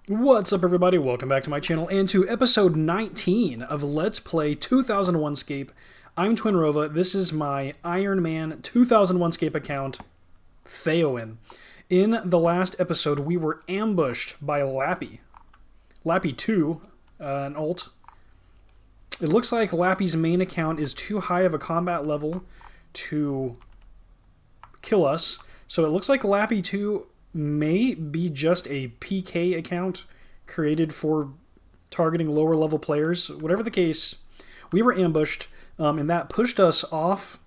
What's up, everybody? Welcome back to my channel and to episode 19 of Let's Play 2001Scape. I'm Twinrova. This is my Ironman 2001Scape account, Theoin. In the last episode, we were ambushed by Lappi. Lappi 2, an ult. It looks like Lappi's main account is too high of a combat level to kill us. So it looks like Lappi 2 may be just a PK account created for targeting lower level players. Whatever the case, we were ambushed, and that pushed us off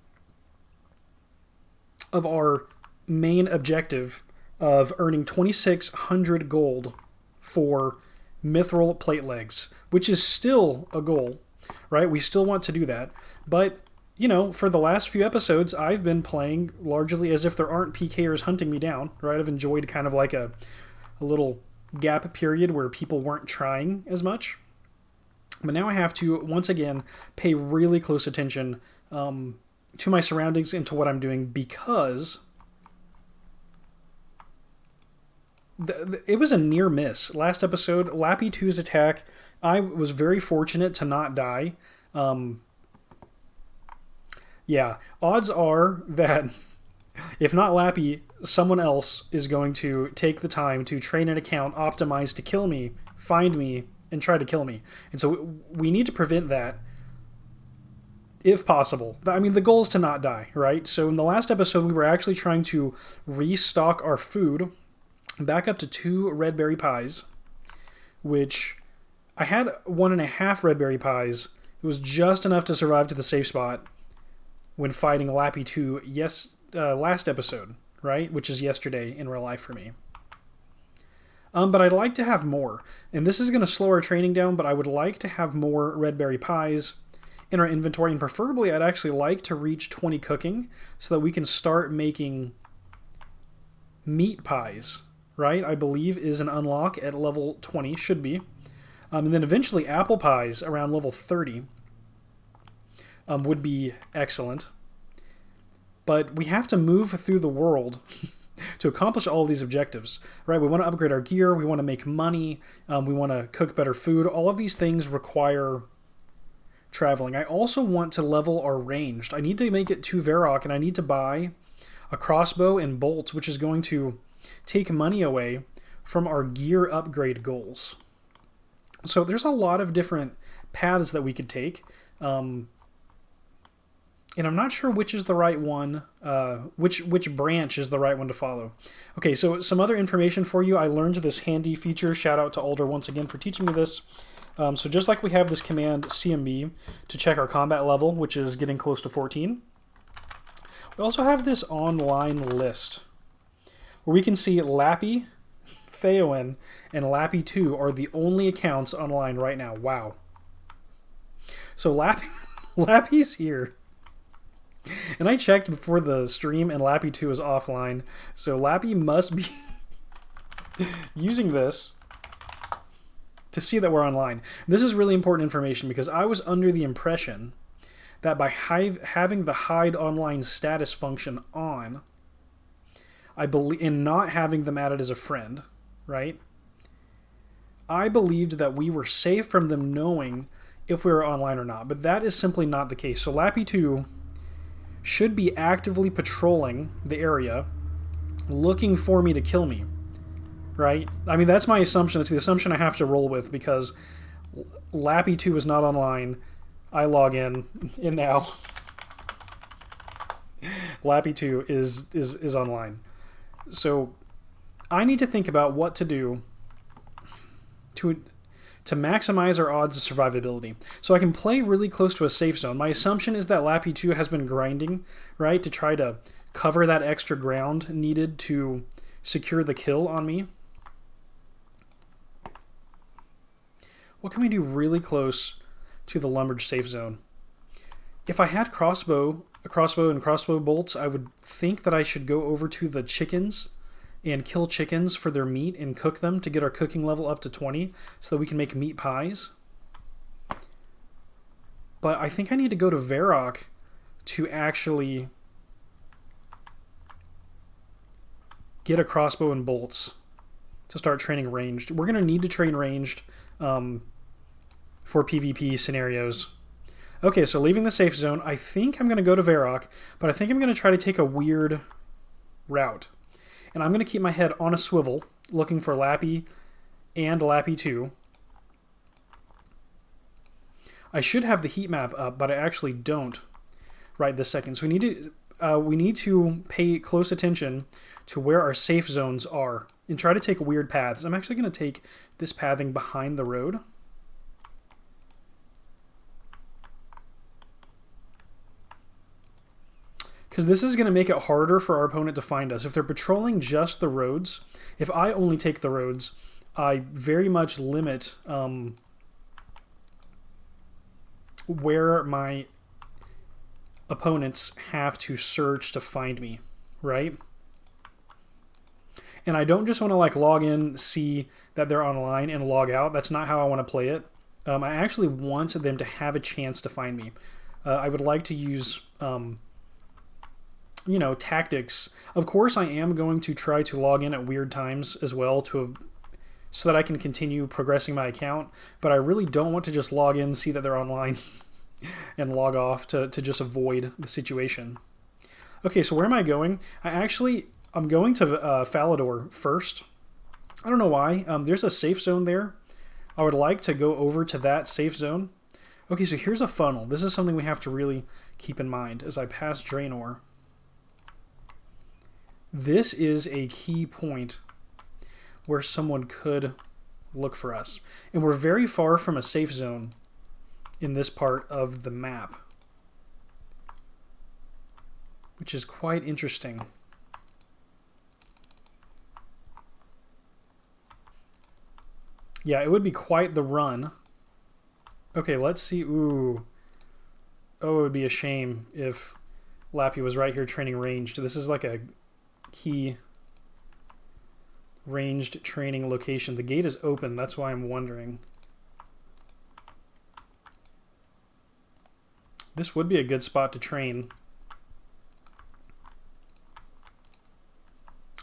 of our main objective of earning 2,600 gold for mithril plate legs, which is still a goal, right? We still want to do that, but you know, for the last few episodes, I've been playing largely as if there aren't PKers hunting me down, right? I've enjoyed kind of like a little gap period where people weren't trying as much. But now I have to, once again, pay really close attention to my surroundings and to what I'm doing, because it was a near miss. Last episode, Lappi 2's attack, I was very fortunate to not die. Yeah, odds are that if not Lappi, someone else is going to take the time to train an account optimized to kill me, find me, and try to kill me. And so we need to prevent that if possible. I mean, the goal is to not die, right? So in the last episode, we were actually trying to restock our food back up to 2 red berry pies, which I had 1.5 red berry pies. It was just enough to survive to the safe spot when fighting Lappi 2 last episode, right? Which is yesterday in real life for me. But I'd like to have more. And this is going to slow our training down, but I would like to have more red berry pies in our inventory. And preferably, I'd actually like to reach 20 cooking so that we can start making meat pies, right? I believe is an unlock at level 20, should be. And then eventually apple pies around level 30. Would be excellent. But we have to move through the world to accomplish all of these objectives, right? We want to upgrade our gear, we want to make money, we want to cook better food. All of these things require traveling. I also want to level our ranged. I need to make it to Varrock, and I need to buy a crossbow and bolts, which is going to take money away from our gear upgrade goals. So there's a lot of different paths that we could take. And I'm not sure which is the right one, which branch is the right one to follow. Okay, so some other information for you. I learned this handy feature. Shout out to Alder once again for teaching me this. So just like we have this command CMB to check our combat level, which is getting close to 14, we also have this online list where we can see Lappi, Theoin, and Lappi 2 are the only accounts online right now. Wow. So Lappi's here. And I checked before the stream, and Lappi 2 is offline. So Lappi must be using this to see that we're online. This is really important information because I was under the impression that by having the hide online status function on, and not having them added as a friend, right? I believed that we were safe from them knowing if we were online or not. But that is simply not the case. So Lappi 2 should be actively patrolling the area, looking for me to kill me, right? I mean, that's my assumption. That's the assumption I have to roll with, because Lappi 2 is not online. I log in, and now Lappi 2 is online. So I need to think about what to do to maximize our odds of survivability. So I can play really close to a safe zone. My assumption is that Lappi 2 has been grinding, right, to try to cover that extra ground needed to secure the kill on me. What can we do really close to the lumberj safe zone? If I had a crossbow and crossbow bolts, I would think that I should go over to the chickens and kill chickens for their meat and cook them to get our cooking level up to 20 so that we can make meat pies. But I think I need to go to Varrock to actually get a crossbow and bolts to start training ranged. We're going to need to train ranged for PvP scenarios. Okay, so leaving the safe zone, I think I'm going to go to Varrock, but I think I'm going to try to take a weird route. And I'm going to keep my head on a swivel, looking for Lappi and Lappi 2. I should have the heat map up, but I actually don't right this second. So we need to pay close attention to where our safe zones are and try to take weird paths. I'm actually going to take this pathing behind the road. Because this is going to make it harder for our opponent to find us. If they're patrolling just the roads, if I only take the roads, I very much limit where my opponents have to search to find me, right? And I don't just want to like log in, see that they're online, and log out. That's not how I want to play it. I actually want them to have a chance to find me. I would like to use... you know, tactics. Of course, I am going to try to log in at weird times as well so that I can continue progressing my account, but I really don't want to just log in, see that they're online, and log off to just avoid the situation. Okay, so where am I going? I'm going to Falador first. I don't know why. There's a safe zone there. I would like to go over to that safe zone. Okay, so here's a funnel. This is something we have to really keep in mind as I pass Draenor. This is a key point where someone could look for us. And we're very far from a safe zone in this part of the map, which is quite interesting. Yeah, it would be quite the run. Okay, let's see. Ooh. Oh, it would be a shame if Lappi was right here training ranged. This is like a key ranged training location. The gate is open, that's why I'm wondering. This would be a good spot to train.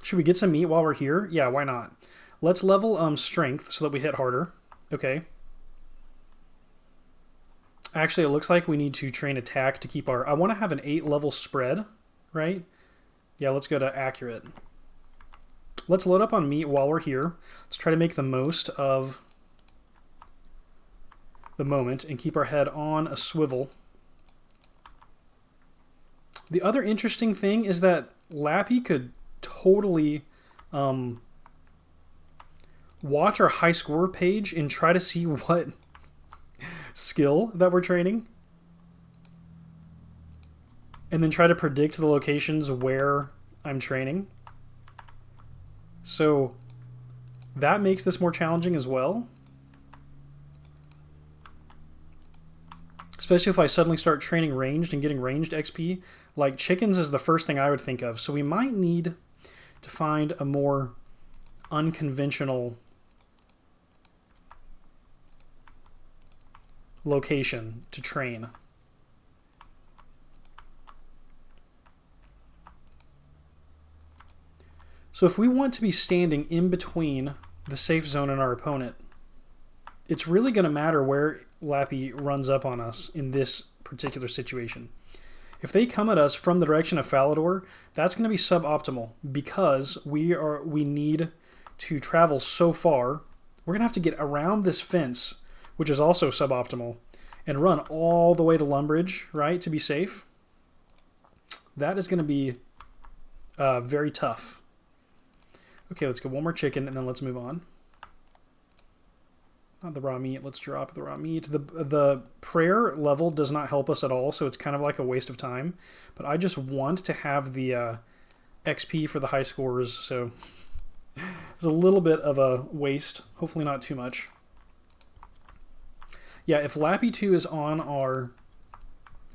Should we get some meat while we're here? Yeah, why not? Let's level strength so that we hit harder. Okay. Actually, it looks like we need to train attack to keep our... I want to have an 8-level spread, right? Yeah, let's go to accurate. Let's load up on meat while we're here. Let's try to make the most of the moment and keep our head on a swivel. The other interesting thing is that Lappi could totally watch our high score page and try to see what skill that we're training, and then try to predict the locations where I'm training. So that makes this more challenging as well. Especially if I suddenly start training ranged and getting ranged XP. Like chickens is the first thing I would think of. So we might need to find a more unconventional location to train. So if we want to be standing in between the safe zone and our opponent, it's really going to matter where Lappi runs up on us in this particular situation. If they come at us from the direction of Falador, that's going to be suboptimal because we need to travel so far. We're going to have to get around this fence, which is also suboptimal, and run all the way to Lumbridge, right, to be safe. That is going to be very tough. Okay, let's get one more chicken, and then let's move on. Not the raw meat. Let's drop the raw meat. The prayer level does not help us at all, so it's kind of like a waste of time. But I just want to have the XP for the high scores, so it's a little bit of a waste. Hopefully not too much. Yeah, if Lappi 2 is on our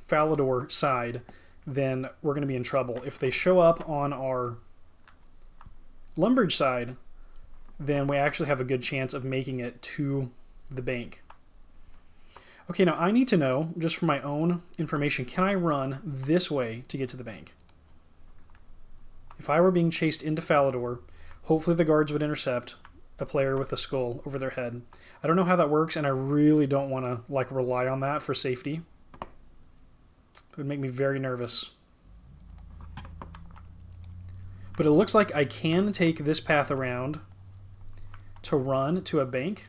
Falador side, then we're going to be in trouble. If they show up on our Lumbridge side, then we actually have a good chance of making it to the bank. Okay, now I need to know, just for my own information, can I run this way to get to the bank? If I were being chased into Falador, hopefully the guards would intercept, a player with a skull over their head. I don't know how that works, and I really don't want to like rely on that for safety. It would make me very nervous. But it looks like I can take this path around to run to a bank.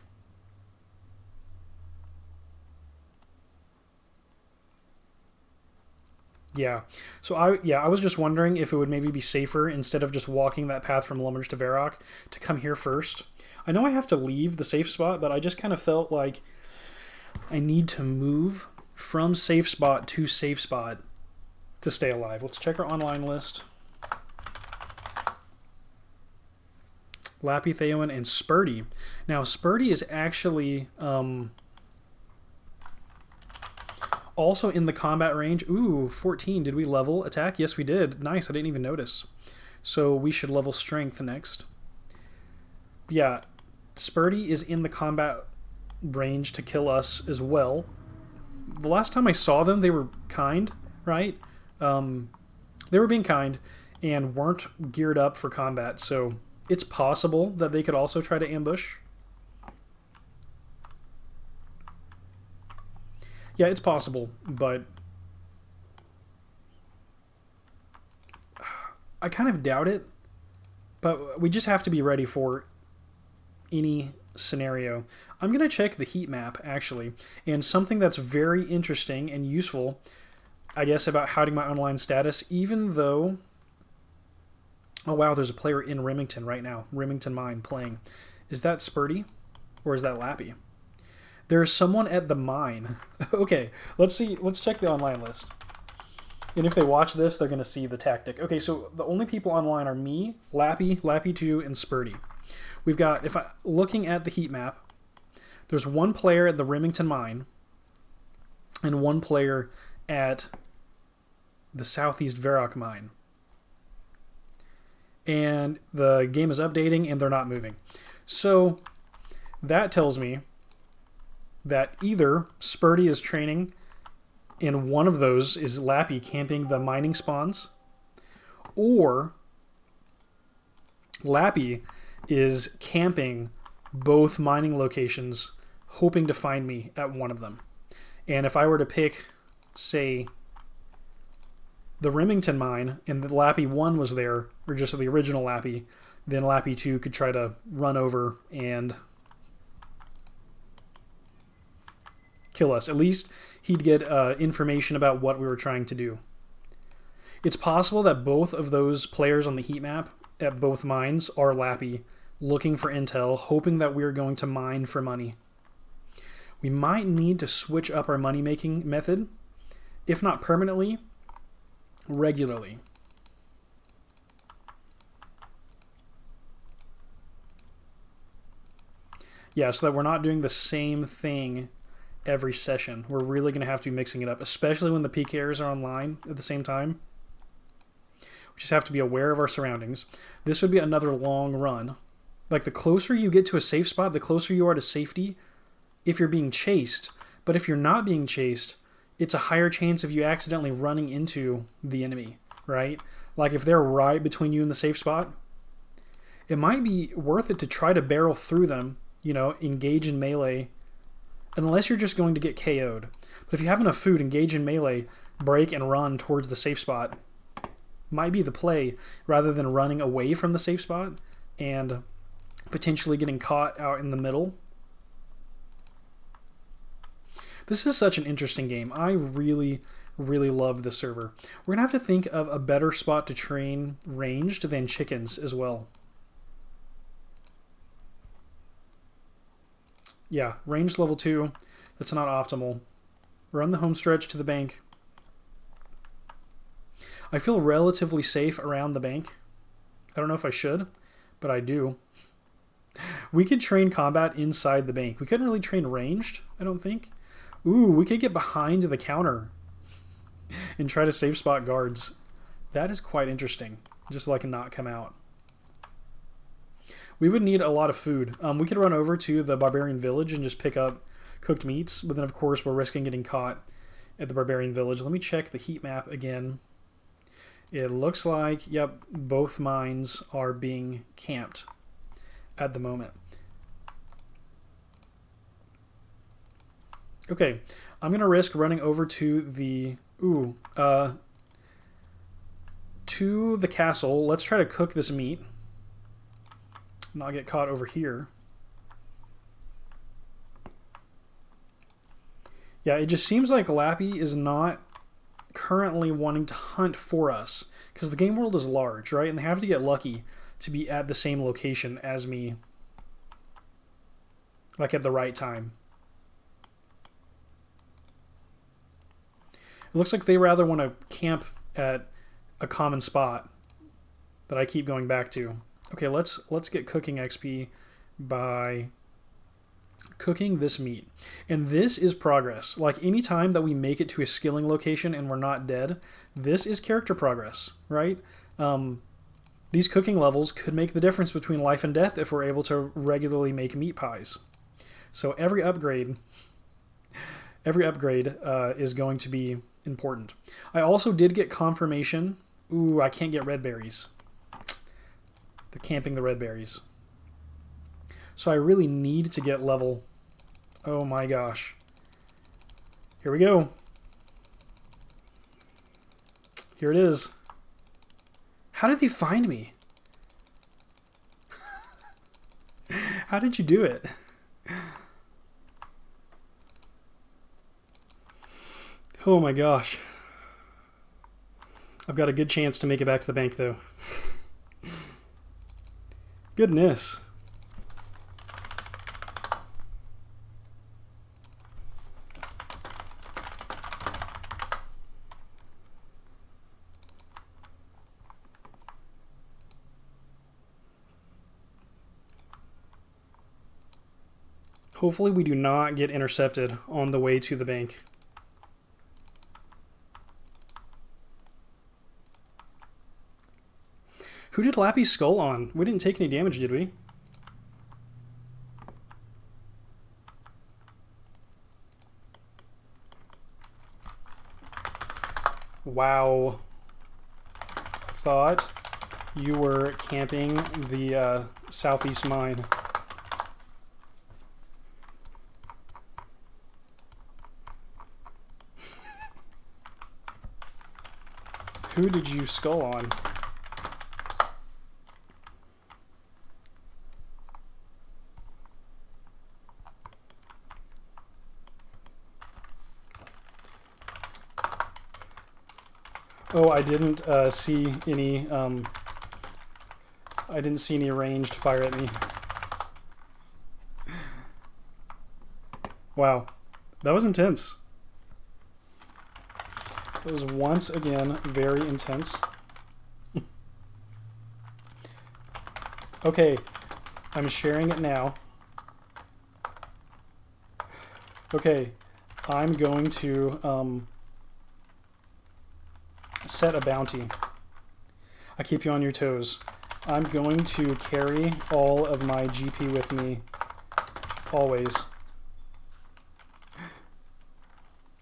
Yeah. So I was just wondering if it would maybe be safer, instead of just walking that path from Lummers to Varrock, to come here first. I know I have to leave the safe spot, but I just kind of felt like I need to move from safe spot to safe spot to stay alive. Let's check our online list. Lappi, Theoin, and Spurdy. Now, Spurdy is actually also in the combat range. Ooh, 14. Did we level attack? Yes, we did. Nice. I didn't even notice. So we should level strength next. Yeah, Spurdy is in the combat range to kill us as well. The last time I saw them, they were kind, right? They were being kind and weren't geared up for combat, so it's possible that they could also try to ambush. Yeah, it's possible, but I kind of doubt it. But we just have to be ready for any scenario. I'm going to check the heat map, actually, and something that's very interesting and useful, I guess, about hiding my online status, even though... Oh, wow, there's a player in Remington right now. Remington Mine playing. Is that Spurdy? Or is that Lappi? There's someone at the mine. Okay, let's see. Let's check the online list. And if they watch this, they're going to see the tactic. Okay, so the only people online are me, Lappi, Lappi2, and Spurdy. We've got, looking at the heat map, there's one player at the Remington Mine and one player at the Southeast Varrock Mine. And the game is updating and they're not moving. So that tells me that either Spurdy is training and one of those is Lappi camping the mining spawns, or Lappi is camping both mining locations, hoping to find me at one of them. And if I were to pick, say, the Remington Mine, and the Lappi 1 was there, or just the original Lappi, then Lappi 2 could try to run over and kill us. At least he'd get information about what we were trying to do. It's possible that both of those players on the heat map at both mines are Lappi, looking for intel, hoping that we're going to mine for money. We might need to switch up our money-making method, if not permanently, regularly. Yeah, so that we're not doing the same thing every session. We're really going to have to be mixing it up, especially when the PKers are online at the same time. We just have to be aware of our surroundings. This would be another long run. Like, the closer you get to a safe spot, the closer you are to safety if you're being chased. But if you're not being chased, it's a higher chance of you accidentally running into the enemy, right? Like, if they're right between you and the safe spot, it might be worth it to try to barrel through them, you know, engage in melee, unless you're just going to get KO'd. But if you have enough food, engage in melee, break and run towards the safe spot might be the play, rather than running away from the safe spot and potentially getting caught out in the middle. This is such an interesting game. I really, really love this server. We're going to have to think of a better spot to train ranged than chickens as well. Yeah, ranged level 2. That's not optimal. Run the home stretch to the bank. I feel relatively safe around the bank. I don't know if I should, but I do. We could train combat inside the bank. We couldn't really train ranged, I don't think. Ooh, we could get behind the counter and try to safe spot guards. That is quite interesting. Just like not come out. We would need a lot of food. We could run over to the Barbarian Village and just pick up cooked meats, but then of course we're risking getting caught at the Barbarian Village. Let me check the heat map again. It looks like, yep, both mines are being camped at the moment. Okay, I'm gonna risk running over to the to the castle. Let's try to cook this meat. Not get caught over here. Yeah, it just seems like Lappi is not currently wanting to hunt for us because the game world is large, right? And they have to get lucky to be at the same location as me, like at the right time. It looks like they rather want to camp at a common spot that I keep going back to. Okay, let's get cooking XP by cooking this meat. And this is progress. Like any time that we make it to a skilling location and we're not dead, this is character progress, right? These cooking levels could make the difference between life and death if we're able to regularly make meat pies. So every upgrade is going to be important. I also did get confirmation. Ooh, I can't get red berries. They're camping the red berries. So I really need to get level. Oh my gosh. Here we go. Here it is. How did they find me? How did you do it? Oh my gosh. I've got a good chance to make it back to the bank though. Goodness. Hopefully we do not get intercepted on the way to the bank. Who did Lappi's skull on? We didn't take any damage, did we? Wow. Thought you were camping the southeast mine. Who did you skull on? Oh, I didn't see any. I didn't see any ranged fire at me. Wow, that was intense. It was once again very intense. Okay, I'm sharing it now. Okay, I'm going to set a bounty. I keep you on your toes. I'm going to carry all of my GP with me, always.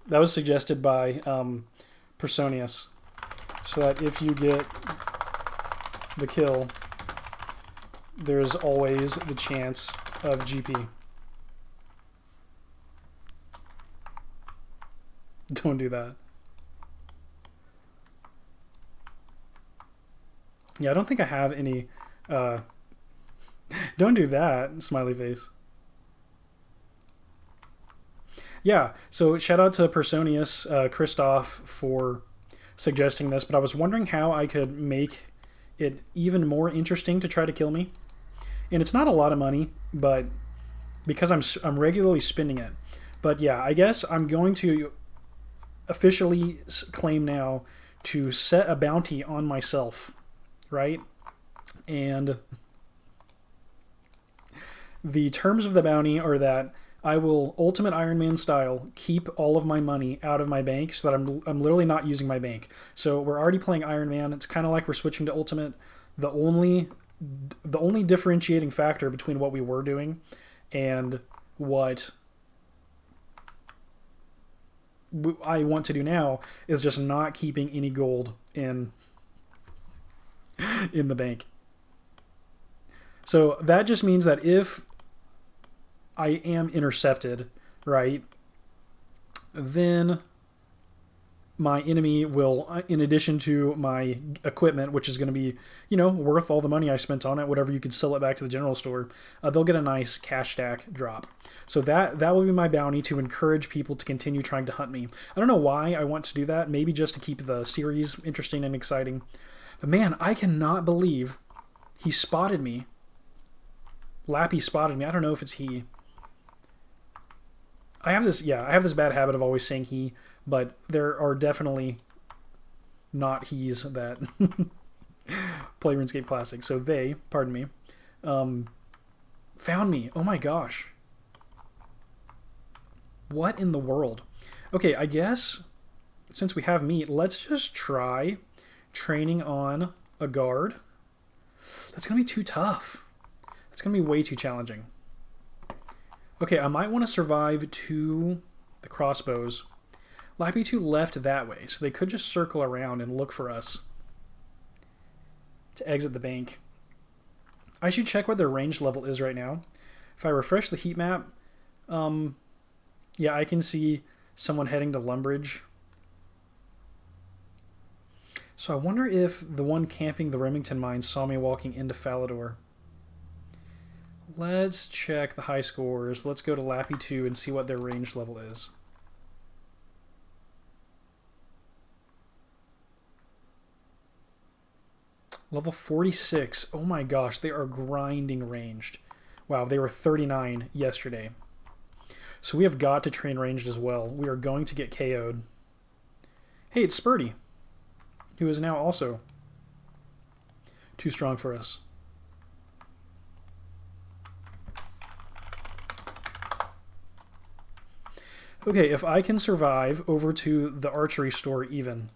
That was suggested by Personius, so that if you get the kill, there's always the chance of GP. Don't do that. Yeah, I don't think I have any... don't do that, smiley face. Yeah, so shout out to Personius, Christoph, for suggesting this, but I was wondering how I could make it even more interesting to try to kill me. And it's not a lot of money, but because I'm regularly spending it. But yeah, I guess I'm going to officially claim now to set a bounty on myself, right? And the terms of the bounty are that I will ultimate Ironman style keep all of my money out of my bank so that I'm literally not using my bank. So we're already playing Ironman. It's kind of like we're switching to ultimate. The only differentiating factor between what we were doing and what I want to do now is just not keeping any gold in the bank. So that just means that if I am intercepted, right, then my enemy will, in addition to my equipment, which is going to be, worth all the money I spent on it, whatever you could sell it back to the general store, they'll get a nice cash stack drop. So that will be my bounty to encourage people to continue trying to hunt me. I don't know why I want to do that. Maybe just to keep the series interesting and exciting. But man, I cannot believe he spotted me. Lappi spotted me. I don't know if it's he. I have this bad habit of always saying he, but there are definitely not he's that play RuneScape Classic. So they, pardon me, found me. Oh my gosh. What in the world? Okay, I guess since we have meat, let's just try training on a guard. That's going to be too tough. That's going to be way too challenging. Okay, I might want to survive to the crossbows. Lappi 2 left that way, so they could just circle around and look for us to exit the bank. I should check what their range level is right now. If I refresh the heat map, yeah, I can see someone heading to Lumbridge. So I wonder if the one camping the Remington mine saw me walking into Falador. Let's check the high scores. Let's go to Lappi 2 and see what their range level is. Level 46. Oh my gosh, they are grinding ranged. Wow, they were 39 yesterday. So we have got to train ranged as well. We are going to get KO'd. Hey, it's Spurty, who is now also too strong for us. Okay, if I can survive over to the archery store even.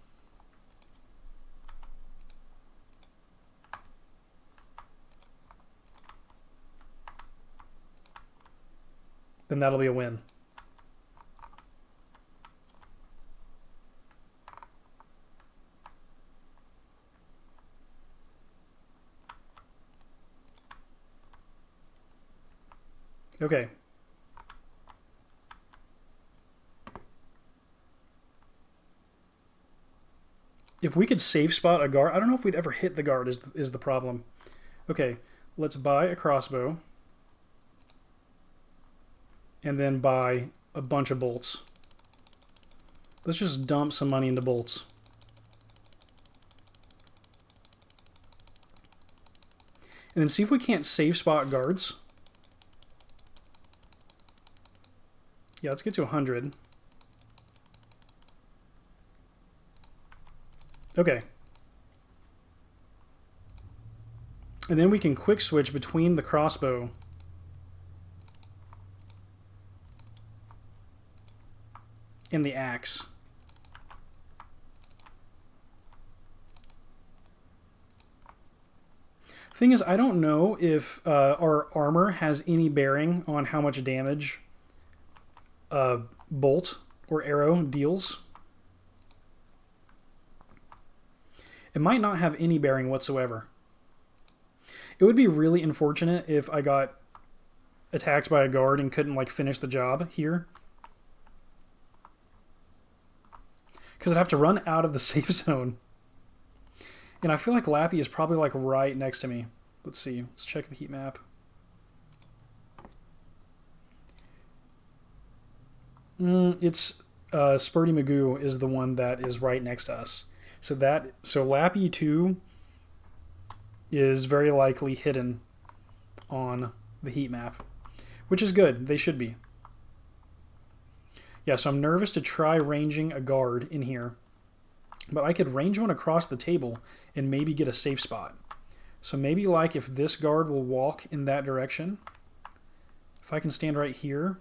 Then that'll be a win. Okay. If we could safe spot a guard, I don't know if we'd ever hit the guard is the problem. Okay, let's buy a crossbow. And then buy a bunch of bolts. Let's just dump some money into bolts. And then see if we can't safe spot guards. Yeah, let's get to 100. Okay. And then we can quick switch between the crossbow and the axe. Thing is, I don't know if our armor has any bearing on how much damage a bolt or arrow deals. It might not have any bearing whatsoever. It would be really unfortunate if I got attacked by a guard and couldn't like finish the job here. Because I'd have to run out of the safe zone. And I feel like Lappi is probably like right next to me. Let's see. Let's check the heat map. It's Spurty Magoo is the one that is right next to us. So Lappi 2 is very likely hidden on the heat map, which is good. They should be. Yeah, so I'm nervous to try ranging a guard in here, but I could range one across the table and maybe get a safe spot. So maybe like if this guard will walk in that direction, if I can stand right here.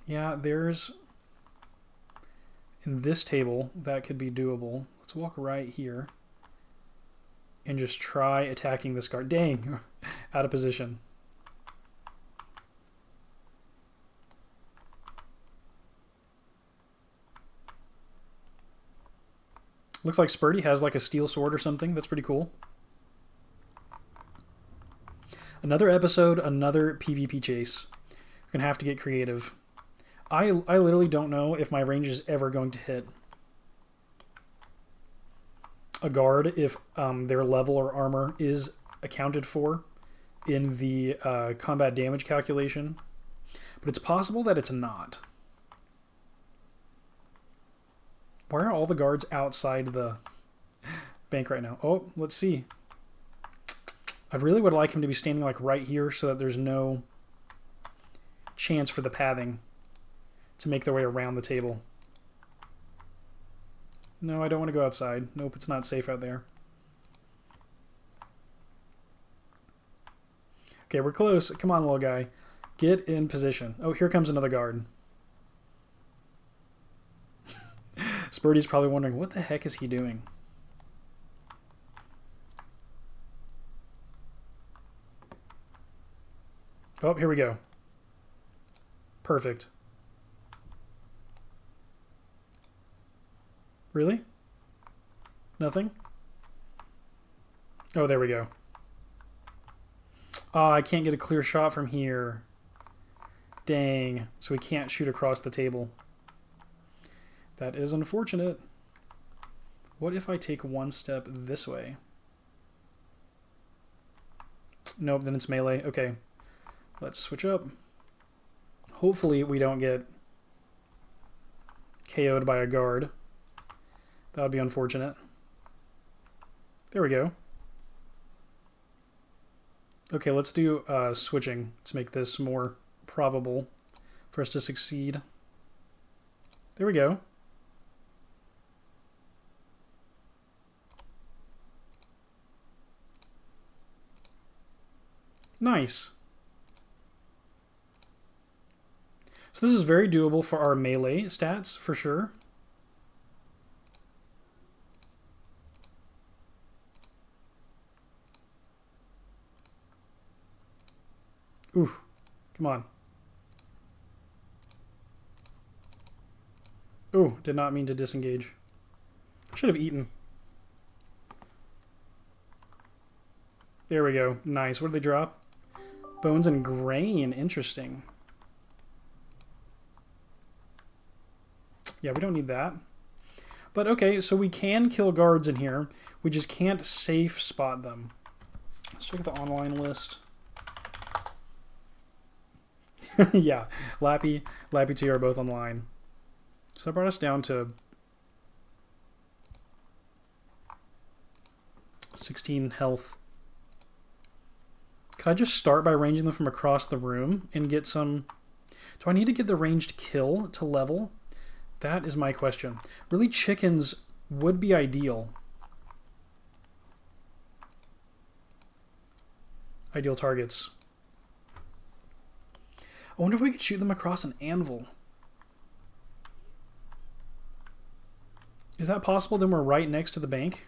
Yeah, there's, in this table, that could be doable. Let's walk right here and just try attacking this guard. Dang, out of position. Looks like Spurty has like a steel sword or something. That's pretty cool. Another episode, another PvP chase. We're going to have to get creative. I literally don't know if my range is ever going to hit a guard if their level or armor is accounted for in the combat damage calculation. But it's possible that it's not. Why are all the guards outside the bank right now? Oh, let's see. I really would like him to be standing like right here so that there's no chance for the pathing to make their way around the table. No, I don't want to go outside. Nope, it's not safe out there. Okay, we're close. Come on, little guy. Get in position. Oh, here comes another guard. Spurdy's probably wondering, what the heck is he doing? Oh, here we go. Perfect. Really? Nothing? Oh, there we go. Oh, I can't get a clear shot from here. Dang. So we can't shoot across the table. That is unfortunate. What if I take one step this way? Nope, then it's melee. Okay. Let's switch up. Hopefully we don't get KO'd by a guard. That would be unfortunate. There we go. Okay, let's do switching to make this more probable for us to succeed. There we go. Nice. So this is very doable for our melee stats, for sure. Ooh, come on. Ooh, did not mean to disengage. Should have eaten. There we go. Nice. What did they drop? Bones and grain. Interesting. Yeah, we don't need that. But okay, so we can kill guards in here. We just can't safe spot them. Let's check the online list. Yeah, Lappi 2 are both online. So that brought us down to 16 health. Could I just start by ranging them from across the room and get some... Do I need to get the ranged kill to level? That is my question. Really, chickens would be ideal. Ideal targets. I wonder if we could shoot them across an anvil. Is that possible? Then we're right next to the bank.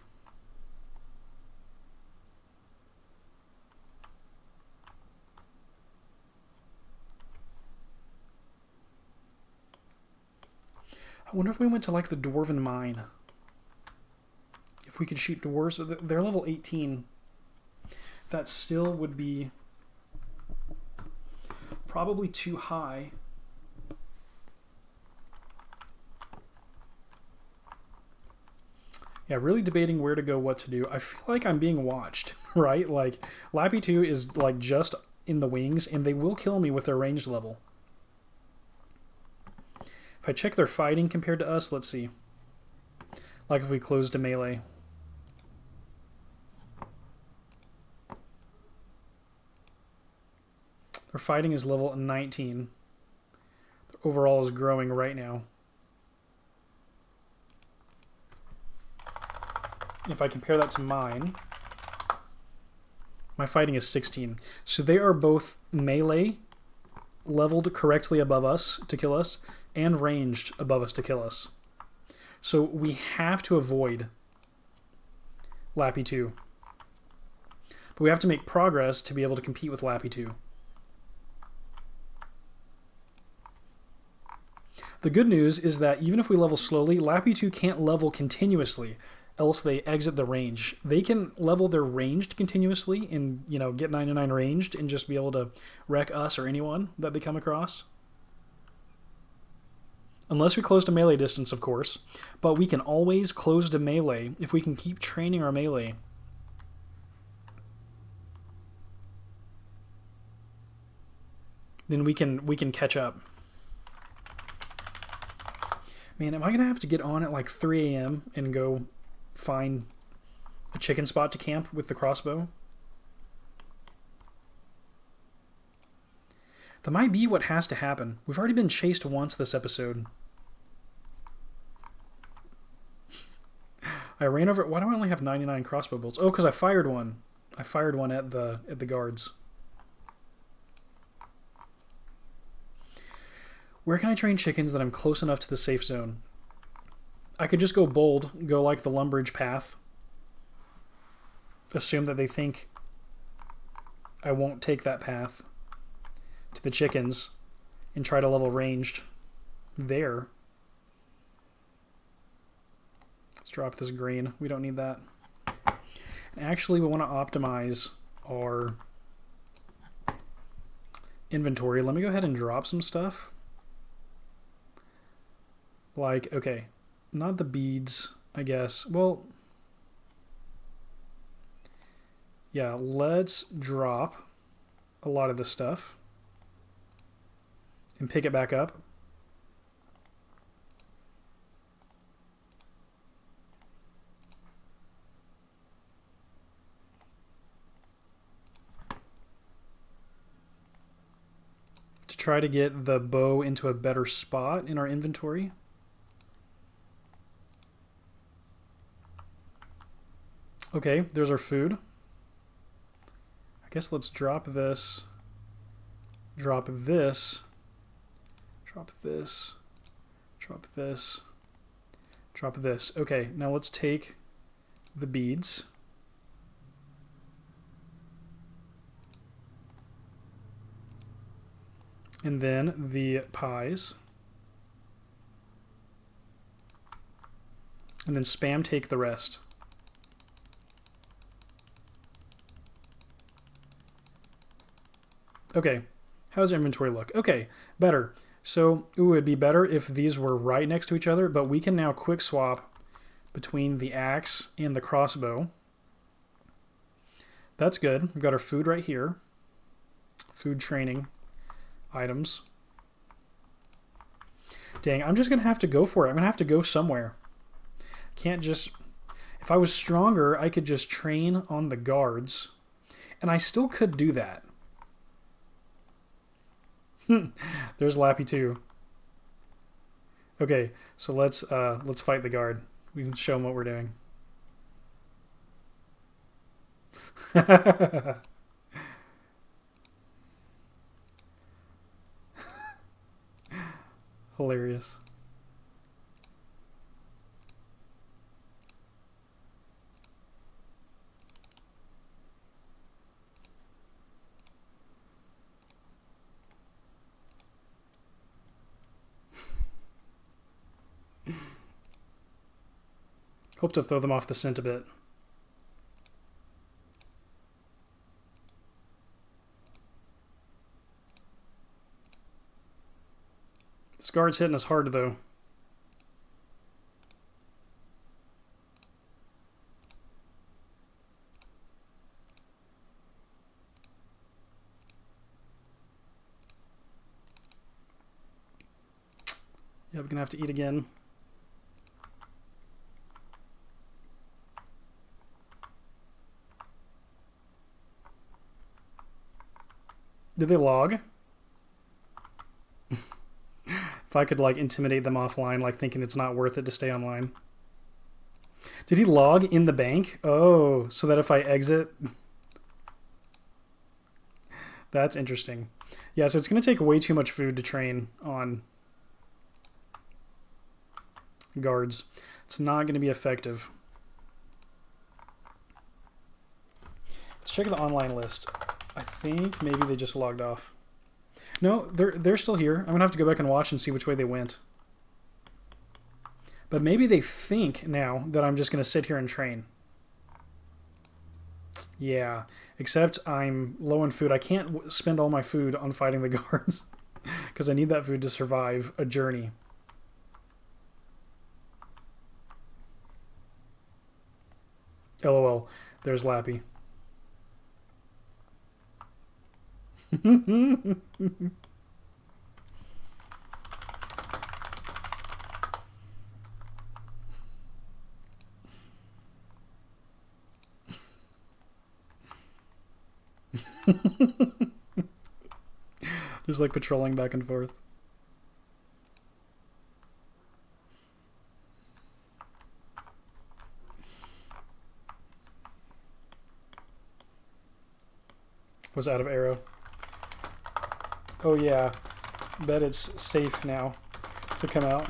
I wonder if we went to like the Dwarven Mine. If we could shoot dwarves, they're level 18. That still would be probably too high. Yeah, really debating where to go, what to do. I feel like I'm being watched, right? Like, Lappi 2 is like just in the wings, and they will kill me with their ranged level. If I check their fighting compared to us, let's see. Like if we close to melee. Their fighting is level 19. Their overall is growing right now. If I compare that to mine, my fighting is 16. So they are both melee leveled correctly above us to kill us, and ranged above us to kill us. So we have to avoid Lappi 2. But we have to make progress to be able to compete with Lappi 2. The good news is that even if we level slowly, Lappi 2 can't level continuously. else they exit the range. They can level their ranged continuously and, you know, get 99 ranged and just be able to wreck us or anyone that they come across. Unless we close to melee distance, of course. But we can always close to melee if we can keep training our melee. Then we can catch up. Man, am I going to have to get on at like 3 a.m. and go find a chicken spot to camp with the crossbow? That might be what has to happen. We've already been chased once this episode. I ran over... Why do I only have 99 crossbow bolts? Oh, because I fired one. I fired one at the guards. Where can I train chickens that I'm close enough to the safe zone? I could just go bold, go like the Lumbridge path. Assume that they think I won't take that path to the chickens and try to level ranged there. Let's drop this green. We don't need that. And actually, we want to optimize our inventory. Let me go ahead and drop some stuff. Like, okay, not the beads, I guess. Well, yeah, let's drop a lot of this stuff and pick it back up. To try to get the bow into a better spot in our inventory. Okay, there's our food. I guess let's drop this, drop this, drop this, drop this, drop this. Okay, now let's take the beads. And then the pies. And then spam take the rest. Okay, how does inventory look? Okay, better. So it would be better if these were right next to each other, but we can now quick swap between the axe and the crossbow. That's good. We've got our food right here. Food training items. Dang, I'm just going to have to go for it. I'm going to have to go somewhere. Can't just... If I was stronger, I could just train on the guards, and I still could do that. There's Lappi too. Okay, so let's fight the guard. We can show him what we're doing. Hilarious. Hope to throw them off the scent a bit. This guard's hitting us hard, though. Yeah, we're gonna have to eat again. Did they log? If I could, like, intimidate them offline, like, thinking it's not worth it to stay online. Did he log in the bank? Oh, so that if I exit... That's interesting. Yeah, so it's going to take way too much food to train on guards. It's not going to be effective. Let's check the online list. I think maybe they just logged off. No, they're still here. I'm going to have to go back and watch and see which way they went. But maybe they think now that I'm just going to sit here and train. Yeah, except I'm low on food. I can't spend all my food on fighting the guards because I need that food to survive a journey. LOL, there's Lappi. Just like patrolling back and forth. Was out of arrow. Oh yeah, bet it's safe now to come out.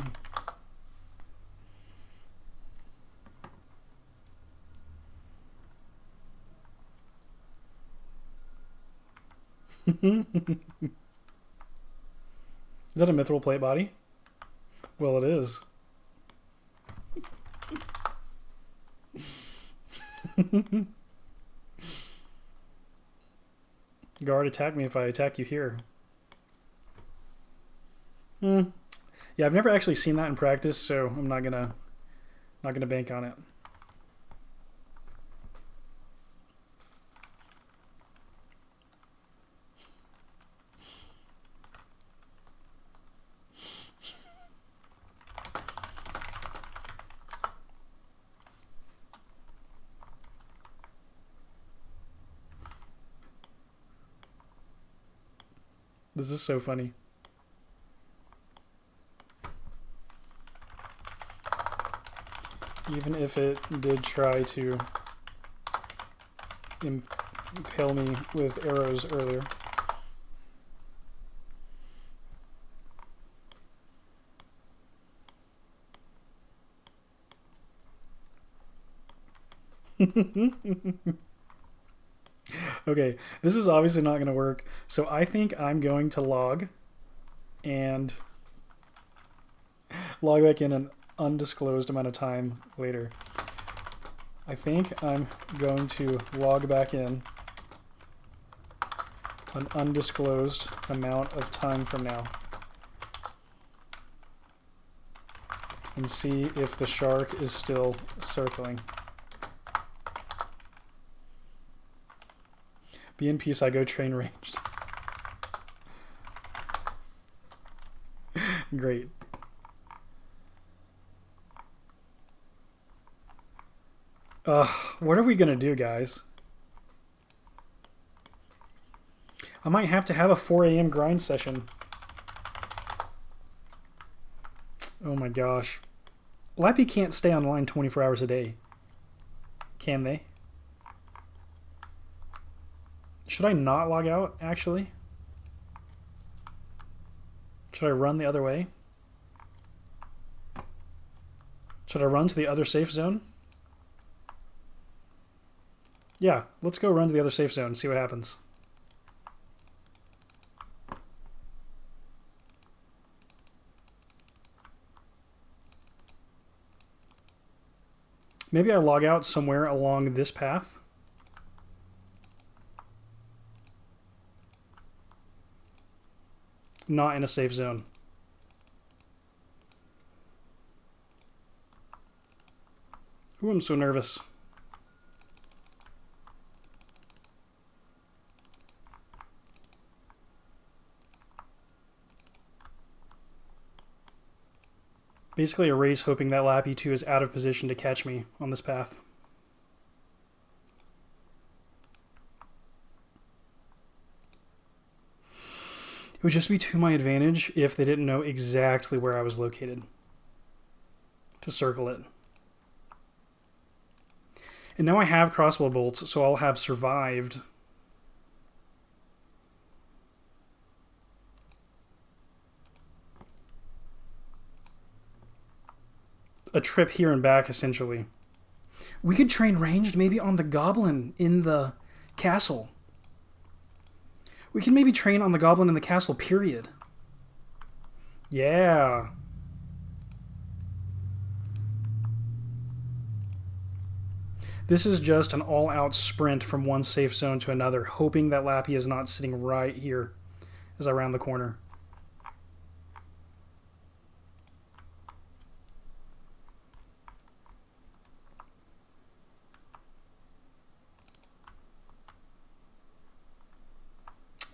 Is that a mithril plate body? Well, it is. Guard, attack me if I attack you here. Yeah, I've never actually seen that in practice, so I'm not gonna bank on it. This is so funny. Even if it did try to impale me with arrows earlier. Okay, this is obviously not going to work, so I think I'm going to log and log back in an undisclosed amount of time later. I think I'm going to log back in an undisclosed amount of time from now and see if the shark is still circling. Be in peace, I go train ranged. Great. What are we gonna do, guys? I might have to have a 4 a.m. grind session. Oh my gosh. Lappi can't stay online 24 hours a day. Can they? Should I not log out, actually? Should I run the other way? Should I run to the other safe zone? Yeah, let's go run to the other safe zone and see what happens. Maybe I log out somewhere along this path. Not in a safe zone. Ooh, I'm so nervous. Basically a race hoping that Lappi 2 is out of position to catch me on this path. It would just be to my advantage if they didn't know exactly where I was located to circle it. And now I have crossbow bolts, so I'll have survived a trip here and back, essentially. We could train ranged maybe on the goblin in the castle. We can maybe train on the goblin in the castle, period. Yeah. This is just an all-out sprint from one safe zone to another, hoping that Lappi is not sitting right here as I round the corner.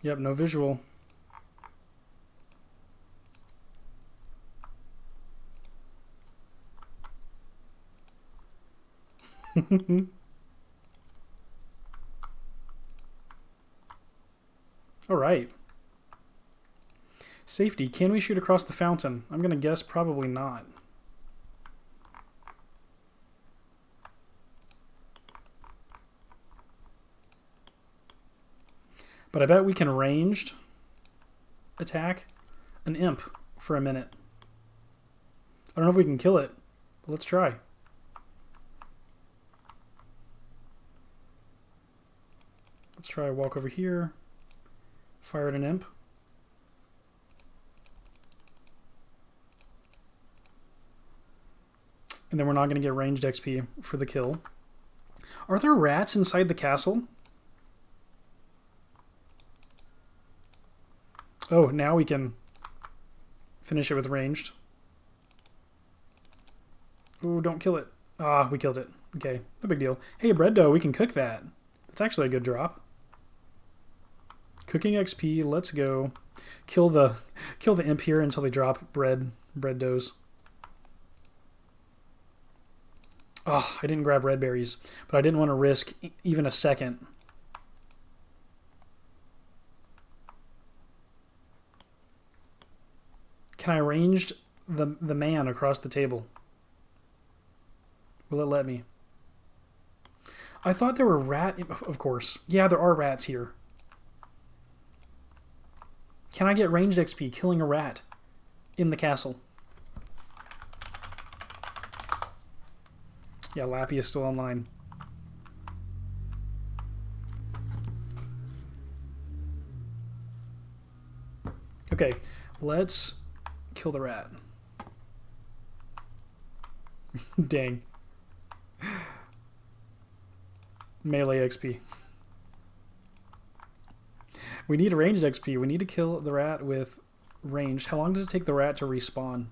Yep, no visual. All right. Safety. Can we shoot across the fountain? I'm going to guess probably not. But I bet we can ranged attack an imp for a minute. I don't know if we can kill it, but let's try. Let's try a walk over here. Fire at an imp. And then we're not going to get ranged XP for the kill. Are there rats inside the castle? Oh, now we can finish it with ranged. Ooh, don't kill it. Ah, we killed it. Okay, no big deal. Hey, bread dough, we can cook that. That's actually a good drop. Cooking XP, let's go. Kill the imp here until they drop bread doughs. Oh, I didn't grab red berries, but I didn't want to risk even a second. Can I ranged the man across the table? Will it let me? I thought there were of course. Yeah, there are rats here. Can I get ranged XP killing a rat in the castle? Yeah, Lappi is still online. Okay, let's kill the rat. Dang. Melee XP. We need ranged XP. We need to kill the rat with ranged. How long does it take the rat to respawn?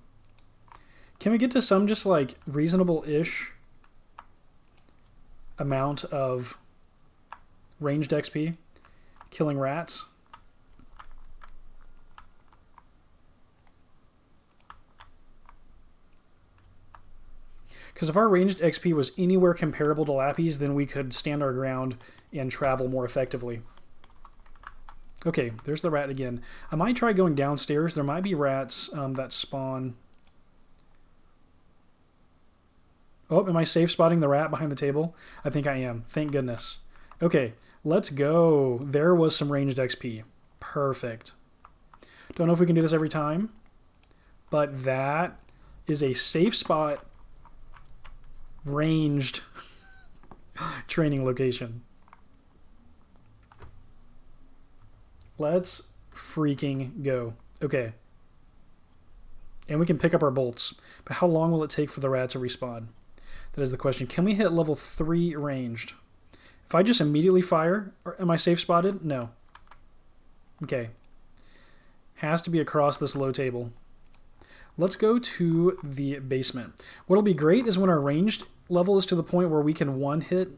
Can we get to some just like reasonable-ish amount of ranged XP killing rats? Because if our ranged XP was anywhere comparable to Lappi's, then we could stand our ground and travel more effectively. Okay, there's the rat again. I might try going downstairs. There might be rats that spawn. Oh, am I safe spotting the rat behind the table? I think I am. Thank goodness. Okay, let's go. There was some ranged XP. Perfect. Don't know if we can do this every time, but that is a safe spot. Ranged training location. Let's freaking go. Okay. And we can pick up our bolts. But how long will it take for the rat to respawn? That is the question. Can we hit level 3 ranged? If I just immediately fire, am I safe spotted? No. Okay. Has to be across this low table. Let's go to the basement. What'll be great is when our ranged level is to the point where we can one-hit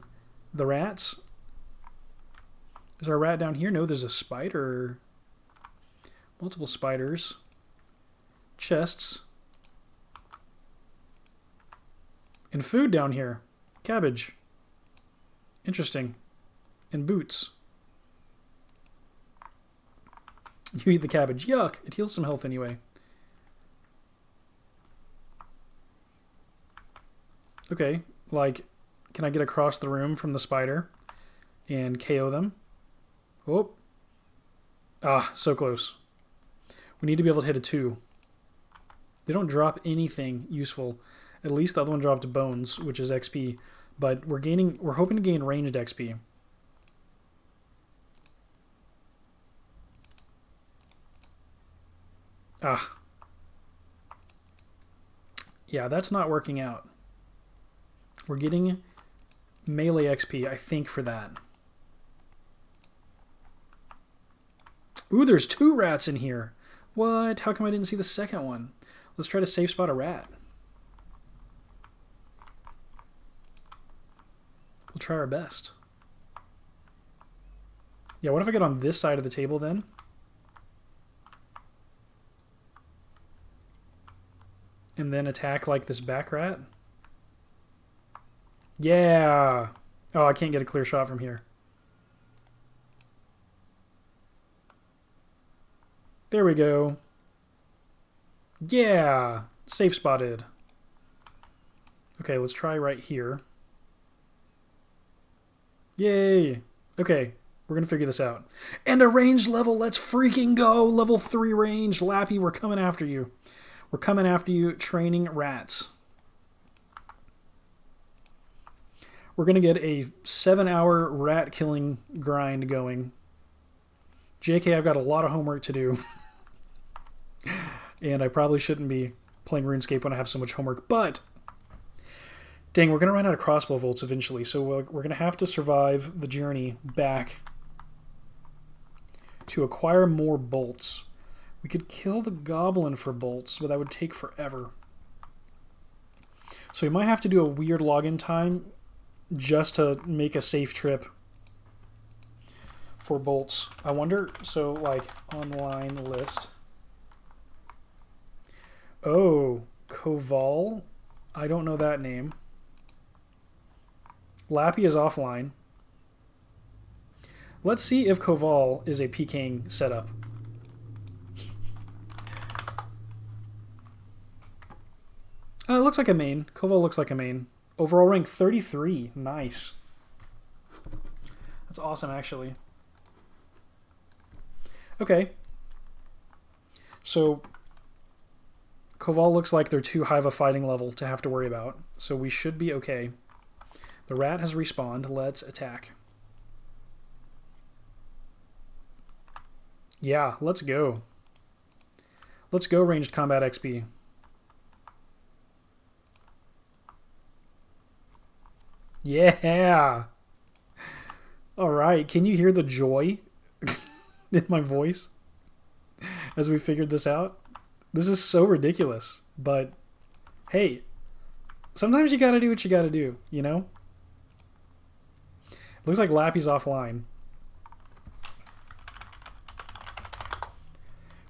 the rats. Is our rat down here? No, there's a spider. Multiple spiders. Chests. And food down here. Cabbage. Interesting. And boots. You eat the cabbage. Yuck. It heals some health anyway. Okay, like, can I get across the room from the spider and KO them? Oh. Ah, so close. We need to be able to hit a 2. They don't drop anything useful. At least the other one dropped bones, which is XP. But we're hoping to gain ranged XP. Ah. Yeah, that's not working out. We're getting melee XP, I think, for that. Ooh, there's 2 rats in here. What? How come I didn't see the second one? Let's try to safe spot a rat. We'll try our best. Yeah, what if I get on this side of the table then? And then attack like this back rat? Yeah! Oh, I can't get a clear shot from here. There we go. Yeah! Safe spotted. Okay, let's try right here. Yay! Okay, we're gonna figure this out. And a ranged level, let's freaking go! Level 3 range. Lappi, we're coming after you. We're coming after you, training rats. We're gonna get a 7-hour rat killing grind going. JK, I've got a lot of homework to do. And I probably shouldn't be playing RuneScape when I have so much homework, but dang, we're going to run out of crossbow bolts eventually, so we're going to have to survive the journey back to acquire more bolts. We could kill the goblin for bolts, but that would take forever. So we might have to do a weird login time just to make a safe trip for bolts. I wonder, so like online list. Oh, Koval. I don't know that name. Lappi is offline. Let's see if Koval is a PKing setup. It looks like a main. Koval looks like a main. Overall rank 33. Nice. That's awesome, actually. Okay. So Koval looks like they're too high of a fighting level to have to worry about, so we should be okay. The rat has respawned. Let's attack. Yeah, let's go. Let's go, ranged combat XP. Yeah! Alright, can you hear the joy in my voice as we figured this out? This is so ridiculous, but hey, sometimes you gotta do what you gotta do, you know? Looks like Lappi's offline.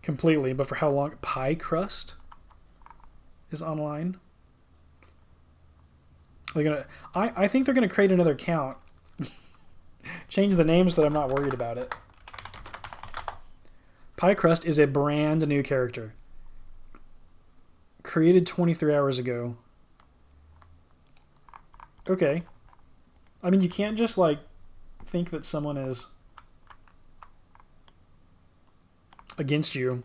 Completely, but for how long? Pie Crust is online. I think they're gonna create another account. Change the name so that I'm not worried about it. Pie Crust is a brand new character. Created 23 hours ago. Okay. I mean, you can't just, like, think that someone is against you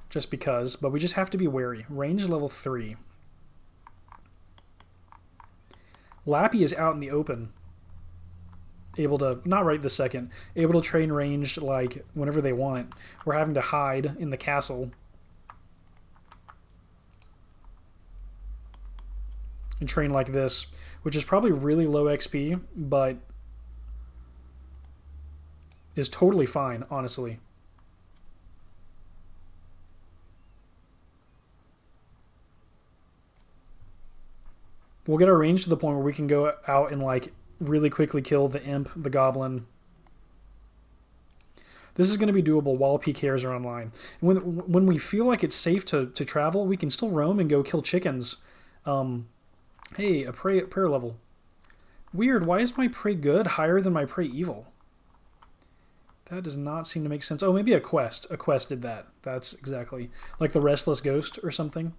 just because, but we just have to be wary. Range level 3. Lappi is out in the open. Able to, not right this second, able to train ranged, like, whenever they want. We're having to hide in the castle and train like this, which is probably really low XP, but is totally fine, honestly. We'll get our range to the point where we can go out and like really quickly kill the imp, the goblin. This is going to be doable while PKers are online. And when we feel like it's safe to travel, we can still roam and go kill chickens. Hey, a prayer level. Weird, why is my pray good higher than my pray evil? That does not seem to make sense. Oh, maybe a quest. A quest did that. That's exactly. Like the Restless Ghost or something.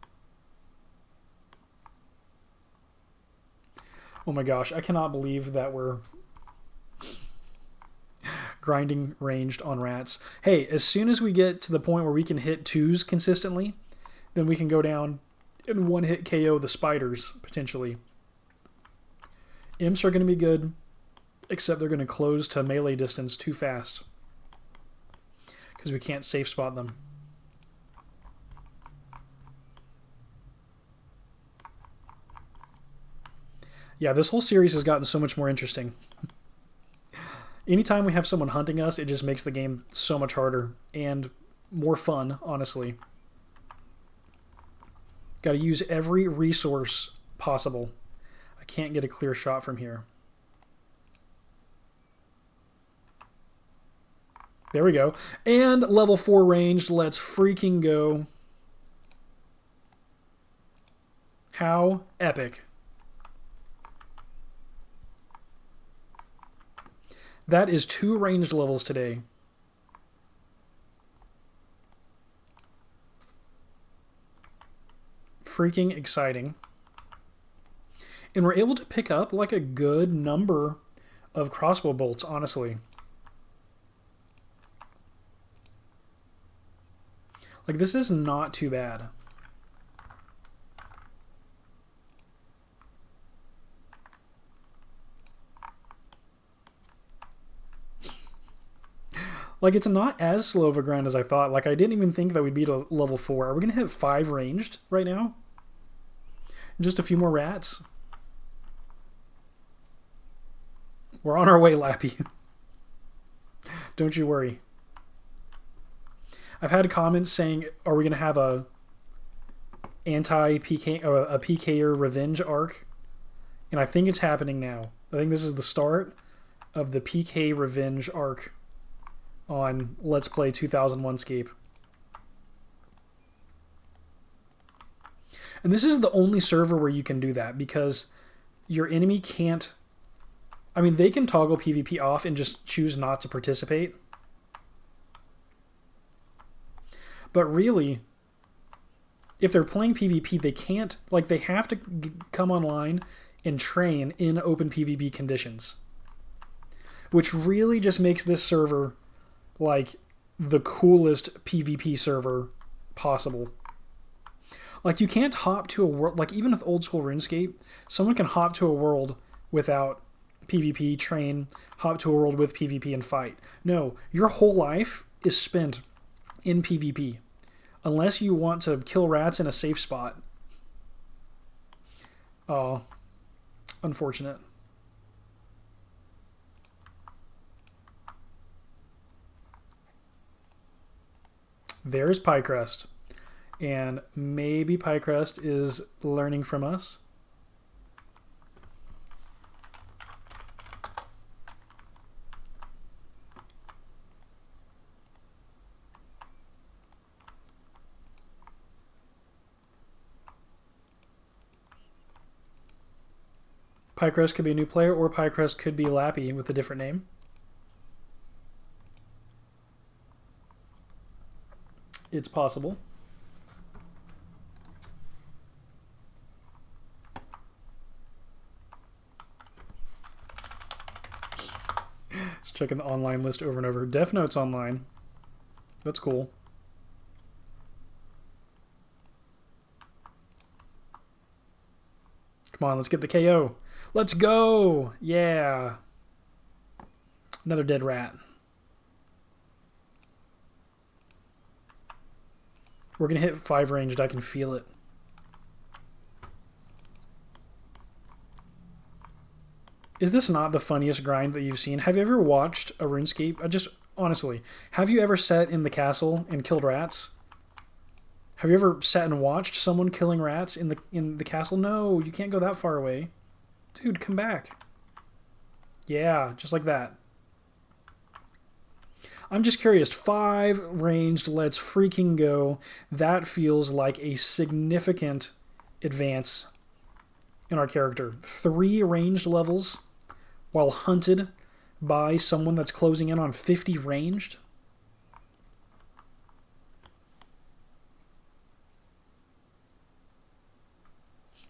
Oh my gosh, I cannot believe that we're grinding ranged on rats. Hey, as soon as we get to the point where we can hit 2s consistently, then we can go down and one-hit KO the spiders, potentially. Imps are going to be good, except they're going to close to melee distance too fast because we can't safe spot them. Yeah, this whole series has gotten so much more interesting. Anytime we have someone hunting us, it just makes the game so much harder and more fun, honestly. Got to use every resource possible. I can't get a clear shot from here. There we go. And level 4 ranged. Let's freaking go. How epic. That is 2 ranged levels today. Freaking exciting. And we're able to pick up like a good number of crossbow bolts, honestly. Like, this is not too bad. Like, it's not as slow of a grind as I thought. Like, I didn't even think that we'd be to level 4. Are we going to hit 5 ranged right now? Just a few more rats? We're on our way, Lappi. Don't you worry. I've had comments saying, are we going to have a anti-PK, or a PKer revenge arc? And I think it's happening now. I think this is the start of the PK revenge arc on Let's Play 2001Scape. And this is the only server where you can do that, because your enemy can't... I mean, they can toggle PvP off and just choose not to participate. But really, if they're playing PvP, they can't... Like, they have to come online and train in open PvP conditions. Which really just makes this server like the coolest PvP server possible. Like, you can't hop to a world, like even with old school RuneScape, someone can hop to a world without PvP, train, hop to a world with PvP and fight. No, your whole life is spent in PvP. Unless you want to kill rats in a safe spot. Oh, unfortunate. There's Pycrest. And maybe Pycrest is learning from us. Pycrest could be a new player, or Pycrest could be Lappi with a different name. It's possible. Just checking the online list over and over. Death Note's online. That's cool. Come on, let's get the KO. Let's go! Yeah. Another dead rat. We're going to hit 5 ranged. I can feel it. Is this not the funniest grind that you've seen? Have you ever watched a RuneScape? Honestly, have you ever sat in the castle and killed rats? Have you ever sat and watched someone killing rats in the castle? No, you can't go that far away. Dude, come back. Yeah, just like that. I'm just curious. 5 ranged, let's freaking go. That feels like a significant advance in our character. 3 ranged levels while hunted by someone that's closing in on 50 ranged.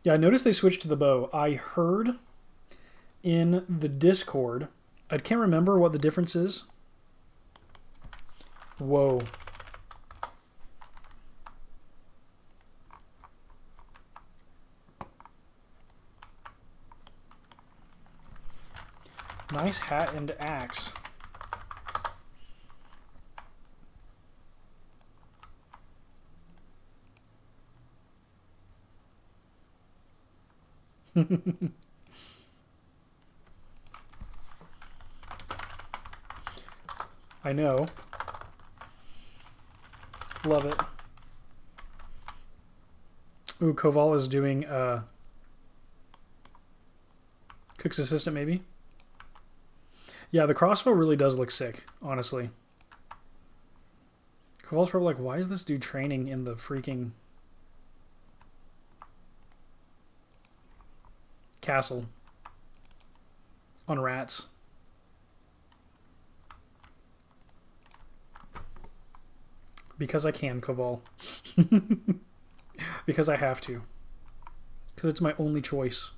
Yeah, I noticed they switched to the bow. I heard in the Discord, I can't remember what the difference is. Whoa. Nice hat and axe. I know. Love it. Ooh, Koval is doing Cook's Assistant, maybe? Yeah, the crossbow really does look sick, honestly. Koval's probably like, why is this dude training in the freaking castle on rats? Because I can, Koval. Because I have to. Because it's my only choice.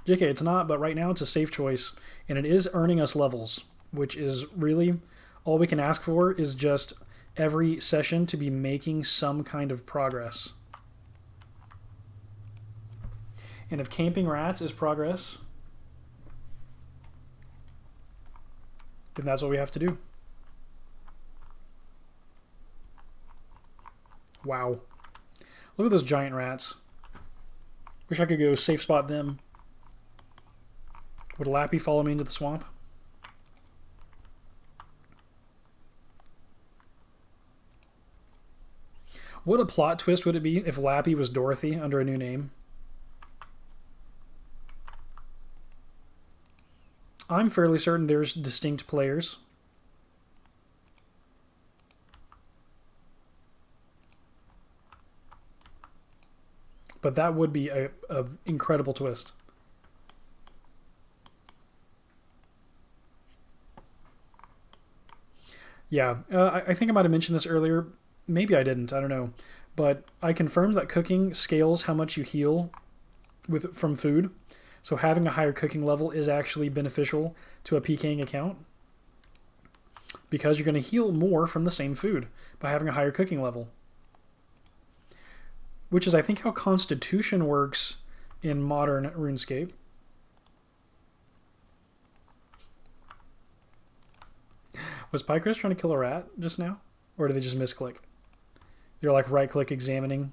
JK, it's not, but right now it's a safe choice. And it is earning us levels, which is really all we can ask for, is just every session to be making some kind of progress. And if camping rats is progress, then that's what we have to do. Wow. Look at those giant rats. Wish I could go safe spot them. Would Lappi follow me into the swamp? What a plot twist would it be if Lappi was Dorothy under a new name? I'm fairly certain there's distinct players. But that would be a incredible twist. Yeah, I think I might have mentioned this earlier. Maybe I didn't. I don't know. But I confirmed that cooking scales how much you heal from food. So having a higher cooking level is actually beneficial to a PKing account, because you're going to heal more from the same food by having a higher cooking level. Which is, I think, how Constitution works in modern RuneScape. Was Pycris trying to kill a rat just now? Or did they just misclick? They're like right-click examining.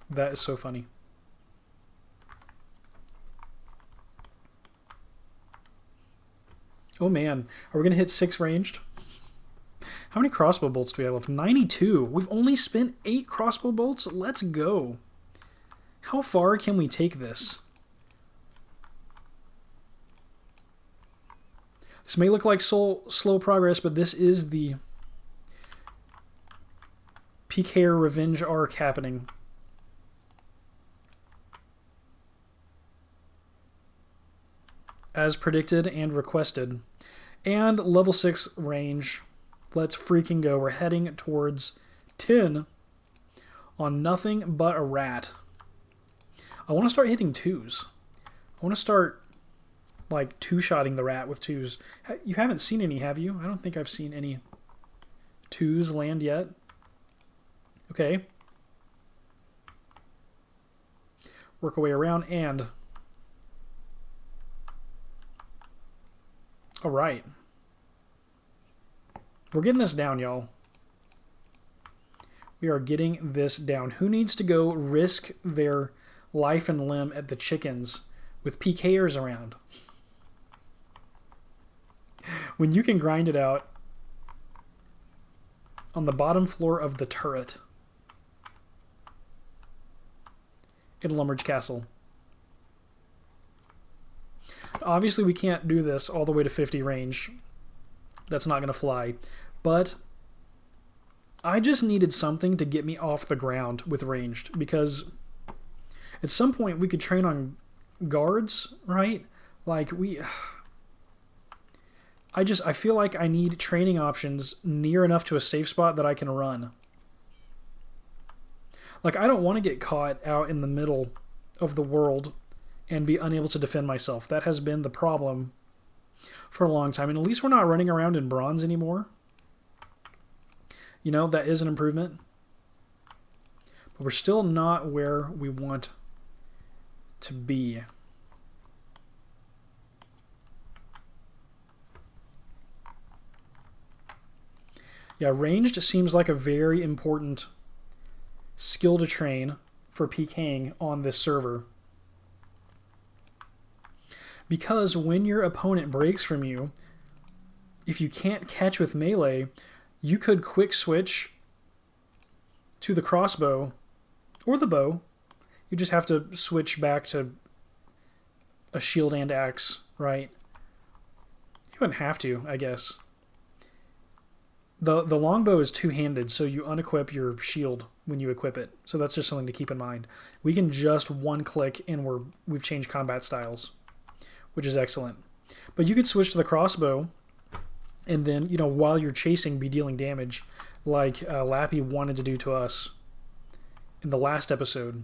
That is so funny. Oh man, are we going to hit 6 ranged? How many crossbow bolts do we have left? 92. We've only spent 8 crossbow bolts? Let's go. How far can we take this? This may look like slow progress, but this is the PKer revenge arc happening. As predicted and requested. And level 6 range. Let's freaking go. We're heading towards 10 on nothing but a rat. I want to start hitting 2s. I want to start like 2-shotting the rat with 2s. You haven't seen any, have you? I don't think I've seen any 2s land yet. Okay. Work our way around and... All right. We're getting this down, y'all. We are getting this down. Who needs to go risk their life and limb at the chickens with PKers around? When you can grind it out on the bottom floor of the turret in Lumberge Castle. Obviously, we can't do this all the way to 50 range. That's not going to fly. But I just needed something to get me off the ground with ranged, because at some point we could train on guards, right? Like I feel like I need training options near enough to a safe spot that I can run. Like, I don't want to get caught out in the middle of the world and be unable to defend myself. That has been the problem for a long time. And at least we're not running around in bronze anymore. You know, that is an improvement. But we're still not where we want to be. Yeah, ranged seems like a very important skill to train for PKing on this server. Because when your opponent breaks from you, if you can't catch with melee, you could quick switch to the crossbow or the bow. You just have to switch back to a shield and axe, right? You wouldn't have to, I guess. The longbow is two-handed, so you unequip your shield when you equip it. So that's just something to keep in mind. We can just one click and we've changed combat styles, which is excellent. But you could switch to the crossbow and then, you know, while you're chasing, be dealing damage like Lappi wanted to do to us in the last episode.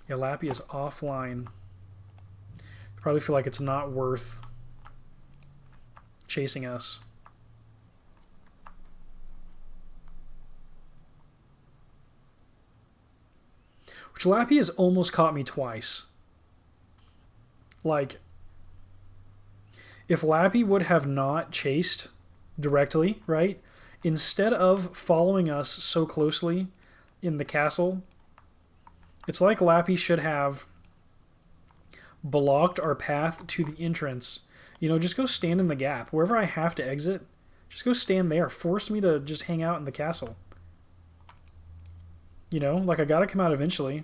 Yeah, Lappi is offline. Probably feel like it's not worth chasing us. Which Lappi has almost caught me twice. Like, if Lappi would have not chased directly, right? Instead of following us so closely in the castle, it's like Lappi should have blocked our path to the entrance. You know, just go stand in the gap. Wherever I have to exit, just go stand there. Force me to just hang out in the castle. You know, like I gotta come out eventually.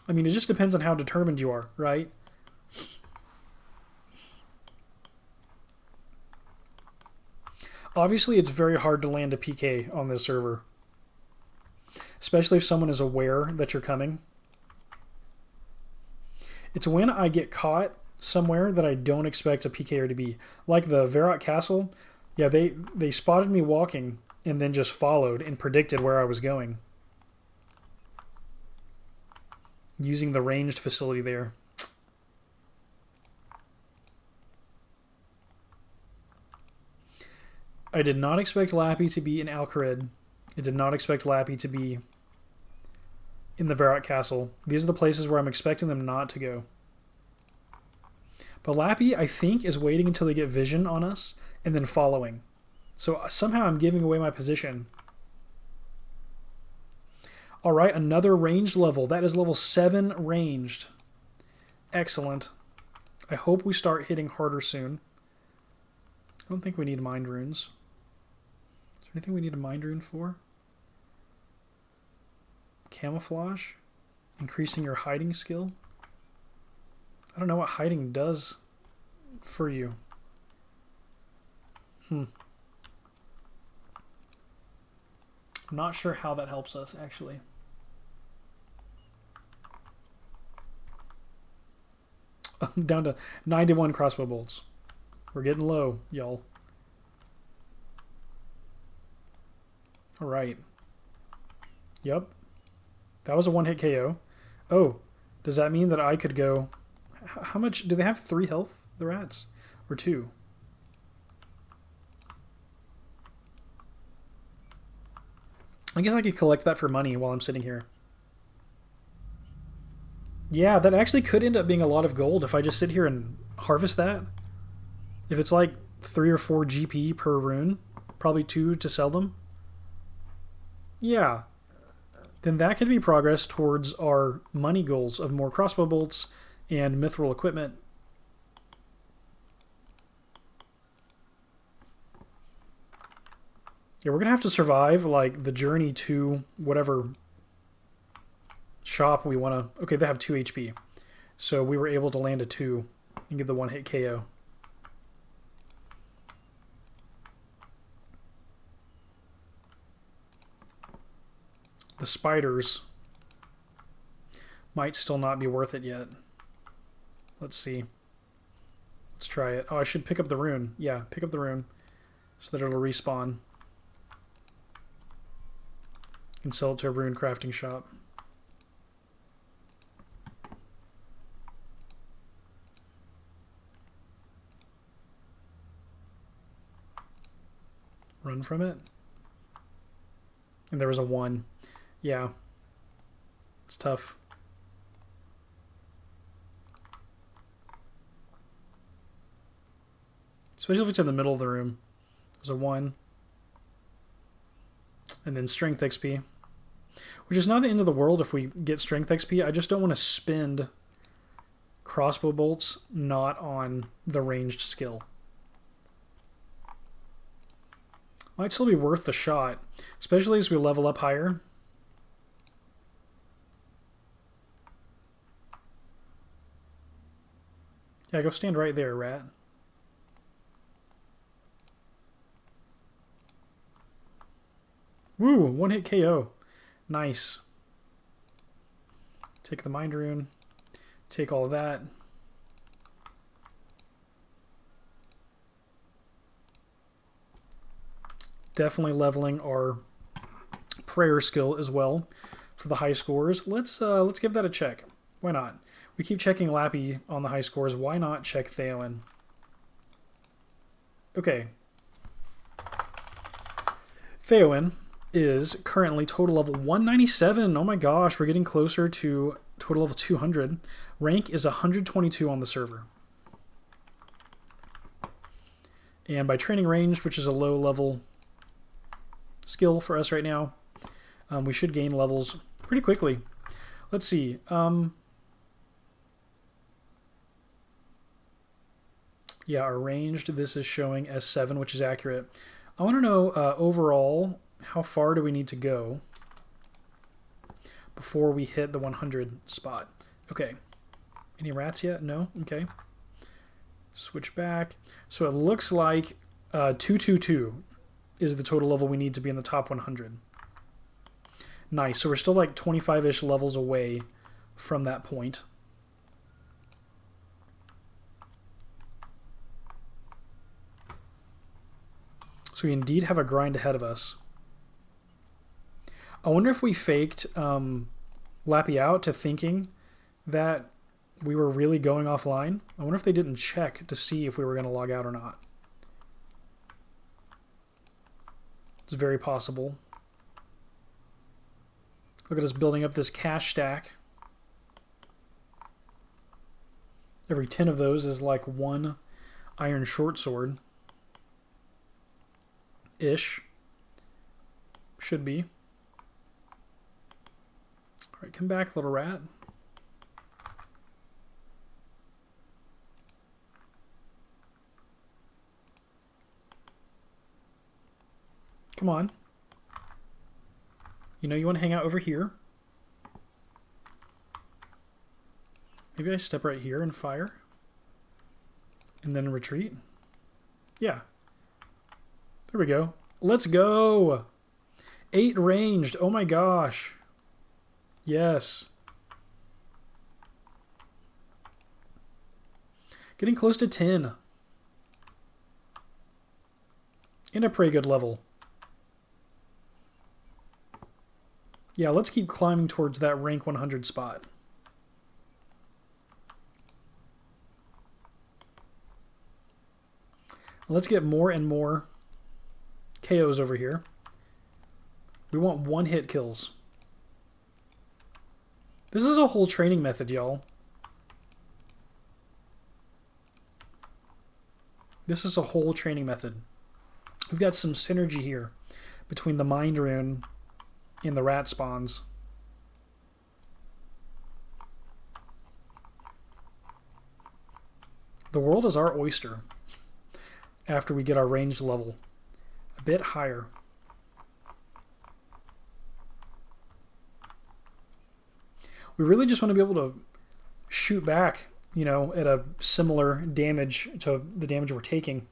I mean, it just depends on how determined you are, right? Obviously, it's very hard to land a PK on this server. Especially if someone is aware that you're coming. It's when I get caught somewhere that I don't expect a PKer to be. Like the Varrock Castle. Yeah, they spotted me walking and then just followed and predicted where I was going. Using the ranged facility there. I did not expect Lappi to be in Alcarid. I did not expect Lappi to be in the Varrock Castle. These are the places where I'm expecting them not to go. But Lappi, I think, is waiting until they get vision on us and then following. So somehow I'm giving away my position. Alright, another ranged level. That is level 7 ranged. Excellent. I hope we start hitting harder soon. I don't think we need mind runes. Is there anything we need a mind rune for? Camouflage? Increasing your hiding skill? I don't know what hiding does for you. I'm not sure how that helps us, actually. I'm down to 91 crossbow bolts. We're getting low, y'all. Alright. Yep. That was a one-hit KO. Oh, does that mean that I could go... How much... Do they have 3 health, the rats? Or 2? I guess I could collect that for money while I'm sitting here. Yeah, that actually could end up being a lot of gold if I just sit here and harvest that. If it's like 3 or 4 GP per rune, probably 2 to sell them. Yeah. Then that could be progress towards our money goals of more crossbow bolts and mithril equipment. Yeah, we're going to have to survive like the journey to whatever shop we want to... Okay, they have 2 HP. So we were able to land a 2 and get the one-hit KO. The spiders might still not be worth it yet. Let's see. Let's try it. Oh, I should pick up the rune. Yeah, pick up the rune so that it'll respawn. And sell it to a rune crafting shop. Run from it. And there was a 1. Yeah. It's tough. Especially if it's in the middle of the room. There's a 1. And then strength XP. Which is not the end of the world if we get strength XP. I just don't want to spend crossbow bolts not on the ranged skill. Might still be worth the shot. Especially as we level up higher. Yeah, go stand right there, rat. Woo! 1-hit KO. Nice. Take the mind rune. Take all of that. Definitely leveling our prayer skill as well for the high scores. Let's give that a check. Why not? We keep checking Lappi on the high scores. Why not check Theoin? Okay. Theoin is currently total level 197. Oh my gosh, we're getting closer to total level 200. Rank is 122 on the server. And by training range, which is a low level skill for us right now, we should gain levels pretty quickly. Let's see. Yeah, our ranged, this is showing as 7, which is accurate. I want to know overall, how far do we need to go before we hit the 100 spot? Okay. Any rats yet? No? Okay. Switch back. So it looks like 222 is the total level we need to be in the top 100. Nice. So we're still like 25-ish levels away from that point. So we indeed have a grind ahead of us. I wonder if we faked Lappi out to thinking that we were really going offline. I wonder if they didn't check to see if we were going to log out or not. It's very possible. Look at us building up this cash stack. Every 10 of those is like 1 iron short sword. Ish. Should be. Alright, come back, little rat. Come on. You know you want to hang out over here. Maybe I step right here and fire. And then retreat. Yeah. There we go. Let's go. 8 ranged. Oh my gosh. Yes. Getting close to 10. And a pretty good level. Yeah, let's keep climbing towards that rank 100 spot. Let's get more and more KOs over here. We want 1-hit kills. This is a whole training method, y'all. This is a whole training method. We've got some synergy here between the mind rune and the rat spawns. The world is our oyster after we get our ranged level a bit higher. We really just want to be able to shoot back, you know, at a similar damage to the damage we're taking.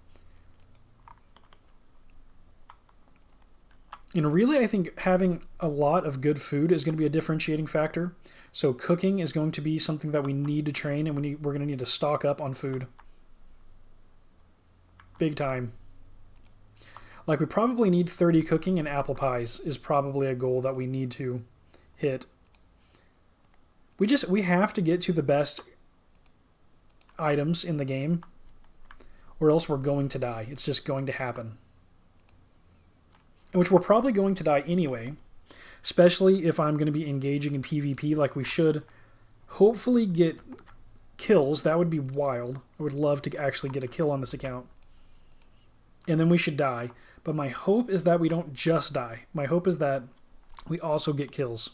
And really, I think having a lot of good food is going to be a differentiating factor. So cooking is going to be something that we need to train, and we're going to need to stock up on food. Big time. Like, we probably need 30 cooking, and apple pies is probably a goal that we need to hit. We have to get to the best items in the game, or else we're going to die. It's just going to happen. Which we're probably going to die anyway, especially if I'm going to be engaging in PvP like we should. Hopefully get kills. That would be wild. I would love to actually get a kill on this account. and then we should die. But my hope is that we don't just die. My hope is that we also get kills.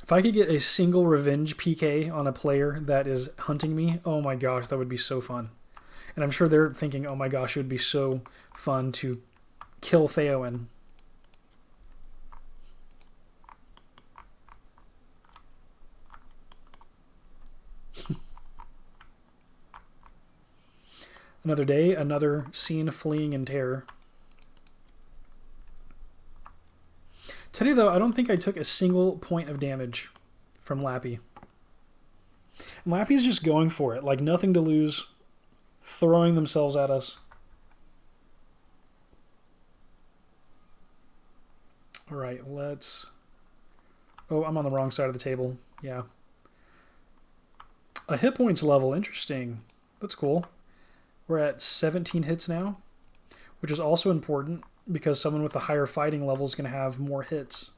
If I could get a single revenge PK on a player that is hunting me, oh my gosh, that would be so fun. And I'm sure they're thinking, oh my gosh, it would be so fun to kill Theoin. Another day, another scene fleeing in terror. Today, though, I don't think I took a single point of damage from Lappi. And Lappy's just going for it, like nothing to lose, throwing themselves at us. All right, let's... Oh, I'm on the wrong side of the table. Yeah. A hit points level. Interesting. That's cool. We're at 17 hits now, which is also important because someone with a higher fighting level is going to have more hits.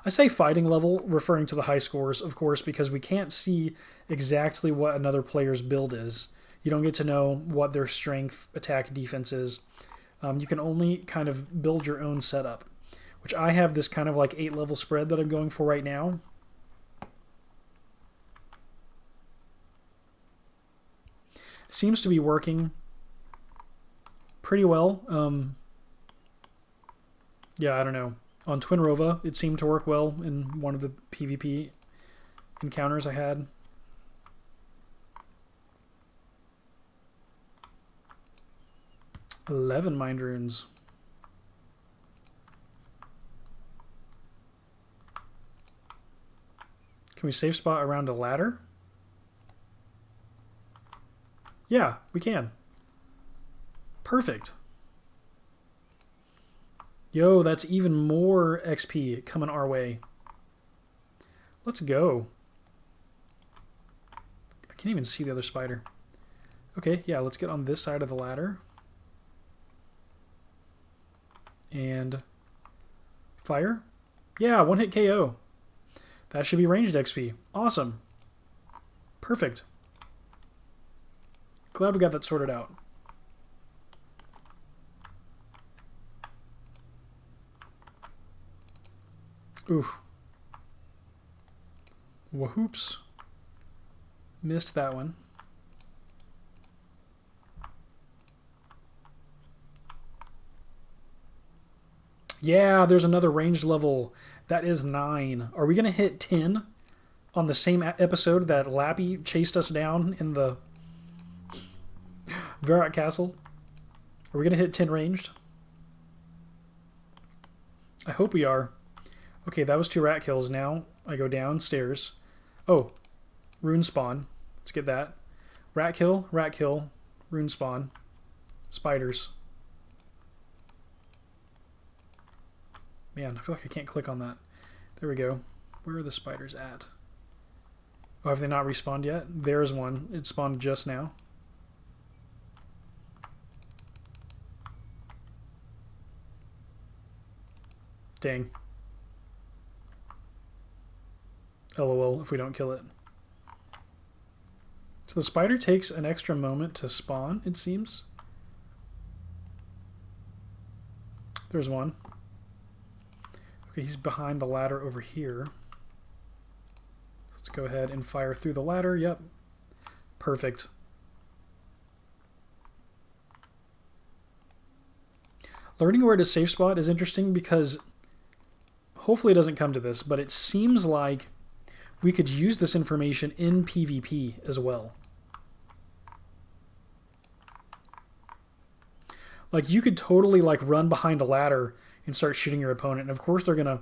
I say fighting level, referring to the high scores, of course, because we can't see exactly what another player's build is. You don't get to know what their strength, attack, defense is. You can only kind of build your own setup, which I have this kind of like 8-level spread that I'm going for right now. It seems to be working pretty well. Yeah, I don't know. On Twin Rova, it seemed to work well in one of the PvP encounters I had. "11 mind runes. Can we safe spot around a ladder? Yeah, we can. Perfect. Yo, that's even more XP coming our way. Let's go. I can't even see the other spider. Okay, yeah, let's get on this side of the ladder. And fire. Yeah, one hit KO. That should be ranged XP. Awesome. Perfect. Glad we got that sorted out. Oof. Wahoops. Missed that one. Yeah, there's another ranged level. That is 9. Are we going to hit 10 on the same episode that Lappi chased us down in the Varrock Castle? Are we going to hit 10 ranged? I hope we are. Okay, that was 2 rat kills. Now I go downstairs. Oh, rune spawn. Let's get that. Rat kill, rune spawn. Spiders. Man, I feel like I can't click on that. There we go. Where are the spiders at? Oh, have they not respawned yet? There's one. It spawned just now. Dang. LOL if we don't kill it. So the spider takes an extra moment to spawn, it seems. There's one. Okay, he's behind the ladder over here. Let's go ahead and fire through the ladder. Yep. Perfect. Learning where to safe spot is interesting because hopefully it doesn't come to this, but it seems like we could use this information in PvP as well. Like, you could totally, like, run behind a ladder and start shooting your opponent. And, of course, they're going to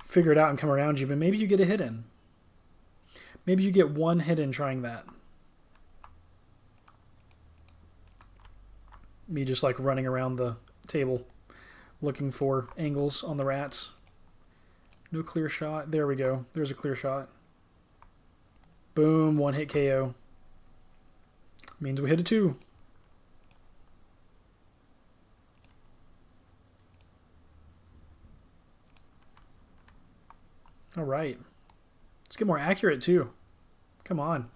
figure it out and come around you, but maybe you get a hit in. Maybe you get one hit in trying that. Me just, like, running around the table looking for angles on the rats. No clear shot. There we go. There's a clear shot. Boom. One hit KO. Means we hit a 2. All right. Let's get more accurate, too. Come on.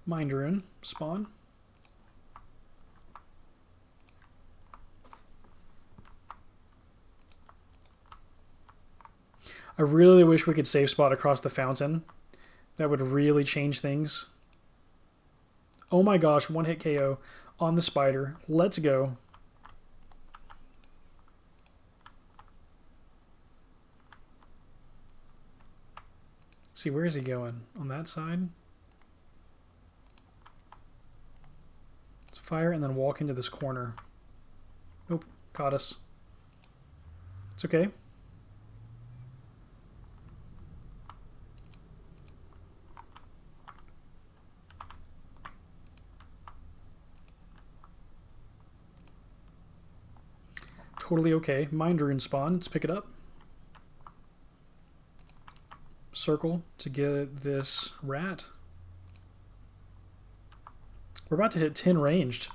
Mind rune. Spawn. I really wish we could safe spot across the fountain. That would really change things. Oh my gosh, one hit KO on the spider. Let's go. Let's see, where is he going? On that side? Let's fire and then walk into this corner. Nope, caught us. It's okay. Totally okay. Mind rune spawn. Let's pick it up. Circle to get this rat. We're about to hit 10 ranged.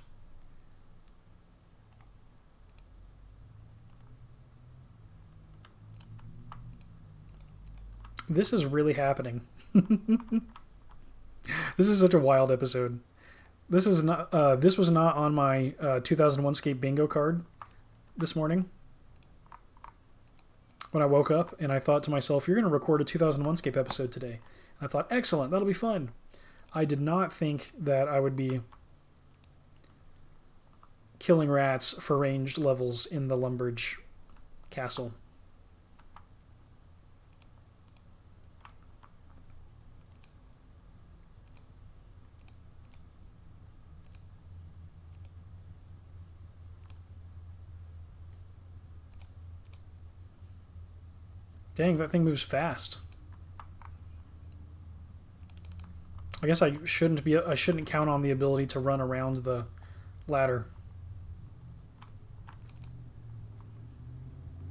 This is really happening. This is such a wild episode. This is not. This was not on my 2001Scape bingo card this morning when I woke up, and I thought to myself, you're going to record a 2001Scape episode today. And I thought, excellent, that'll be fun. I did not think that I would be killing rats for ranged levels in the Lumbridge castle. Dang, that thing moves fast. I guess I shouldn't count on the ability to run around the ladder.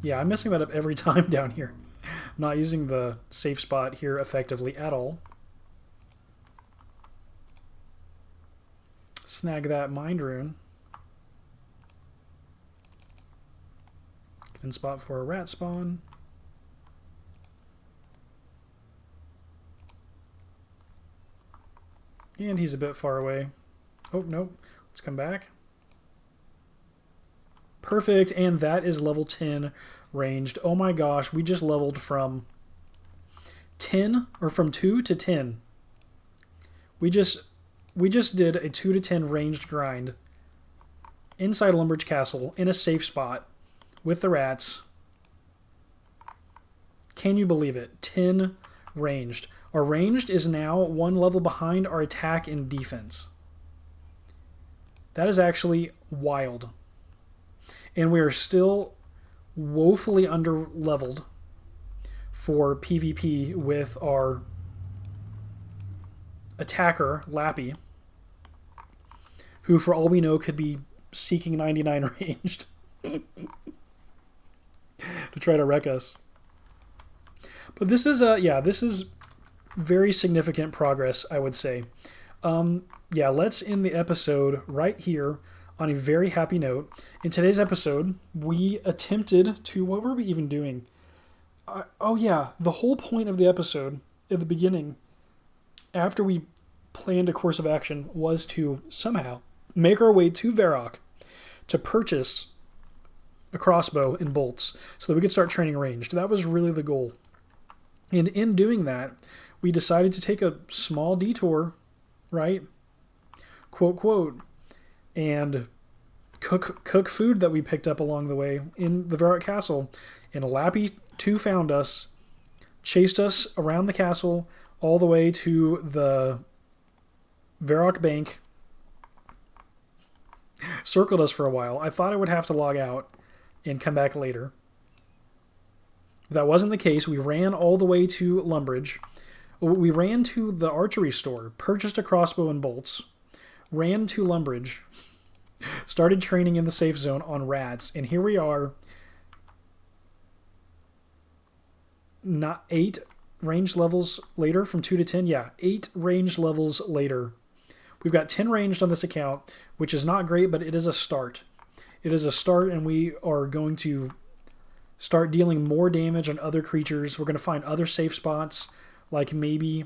Yeah, I'm messing that up every time down here. I'm not using the safe spot here effectively at all. Snag that mind rune. Get in spot for a rat spawn. And he's a bit far away. Oh, nope. Let's come back. Perfect. And that is level 10 ranged. Oh my gosh. We just leveled from 10 or from 2 to 10. We just did a 2 to 10 ranged grind inside Lumbridge Castle in a safe spot with the rats. Can you believe it? 10 ranged. Our ranged is now one level behind our attack and defense. That is actually wild. And we are still woefully under-leveled for PvP with our attacker, Lappi, who, for all we know, could be seeking 99 ranged to try to wreck us. But this is, this is very significant progress, I would say. Yeah, let's end the episode right here on a very happy note. In today's episode, we attempted to... What were we even doing? Oh, yeah. The whole point of the episode, at the beginning, after we planned a course of action, was to somehow make our way to Varrock to purchase a crossbow and bolts so that we could start training ranged. That was really the goal. And in doing that, we decided to take a small detour, right? Quote, quote, and cook food that we picked up along the way in the Varrock Castle. And Lappi 2 found us, chased us around the castle all the way to the Varrock Bank, circled us for a while. I thought I would have to log out and come back later. That wasn't the case. We ran all the way to Lumbridge. We ran to the archery store, purchased a crossbow and bolts, ran to Lumbridge, started training in the safe zone on rats, and here we are, not 8 ranged levels later from 2 to 10. Yeah, 8 ranged levels later. We've got 10 ranged on this account, which is not great, but it is a start. It is a start, and we are going to start dealing more damage on other creatures. We're going to find other safe spots, like maybe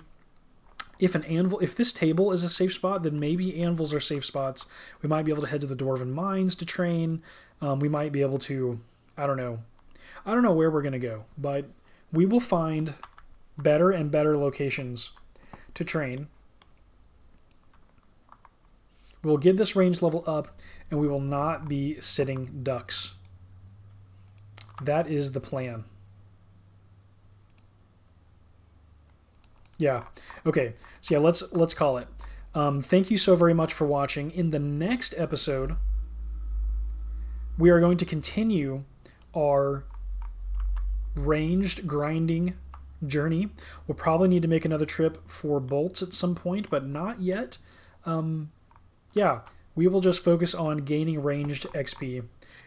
if this table is a safe spot, then maybe anvils are safe spots. We might be able to head to the Dwarven Mines to train. We might be able to, I don't know where we're going to go, but we will find better and better locations to train. We'll get this range level up, and we will not be sitting ducks. That is the plan. Yeah. Okay. So yeah, let's call it. Thank you so very much for watching. In the next episode, we are going to continue our ranged grinding journey. We'll probably need to make another trip for bolts at some point, but not yet. Yeah, we will just focus on gaining ranged XP.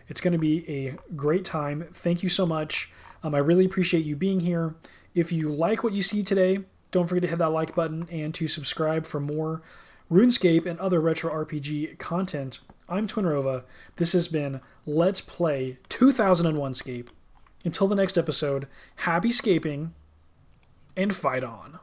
It's going to be a great time. Thank you so much. I really appreciate you being here. If you like what you see today, don't forget to hit that like button and to subscribe for more RuneScape and other retro RPG content. I'm Twinrova. This has been Let's Play 2001Scape. Until the next episode, happy scaping and fight on.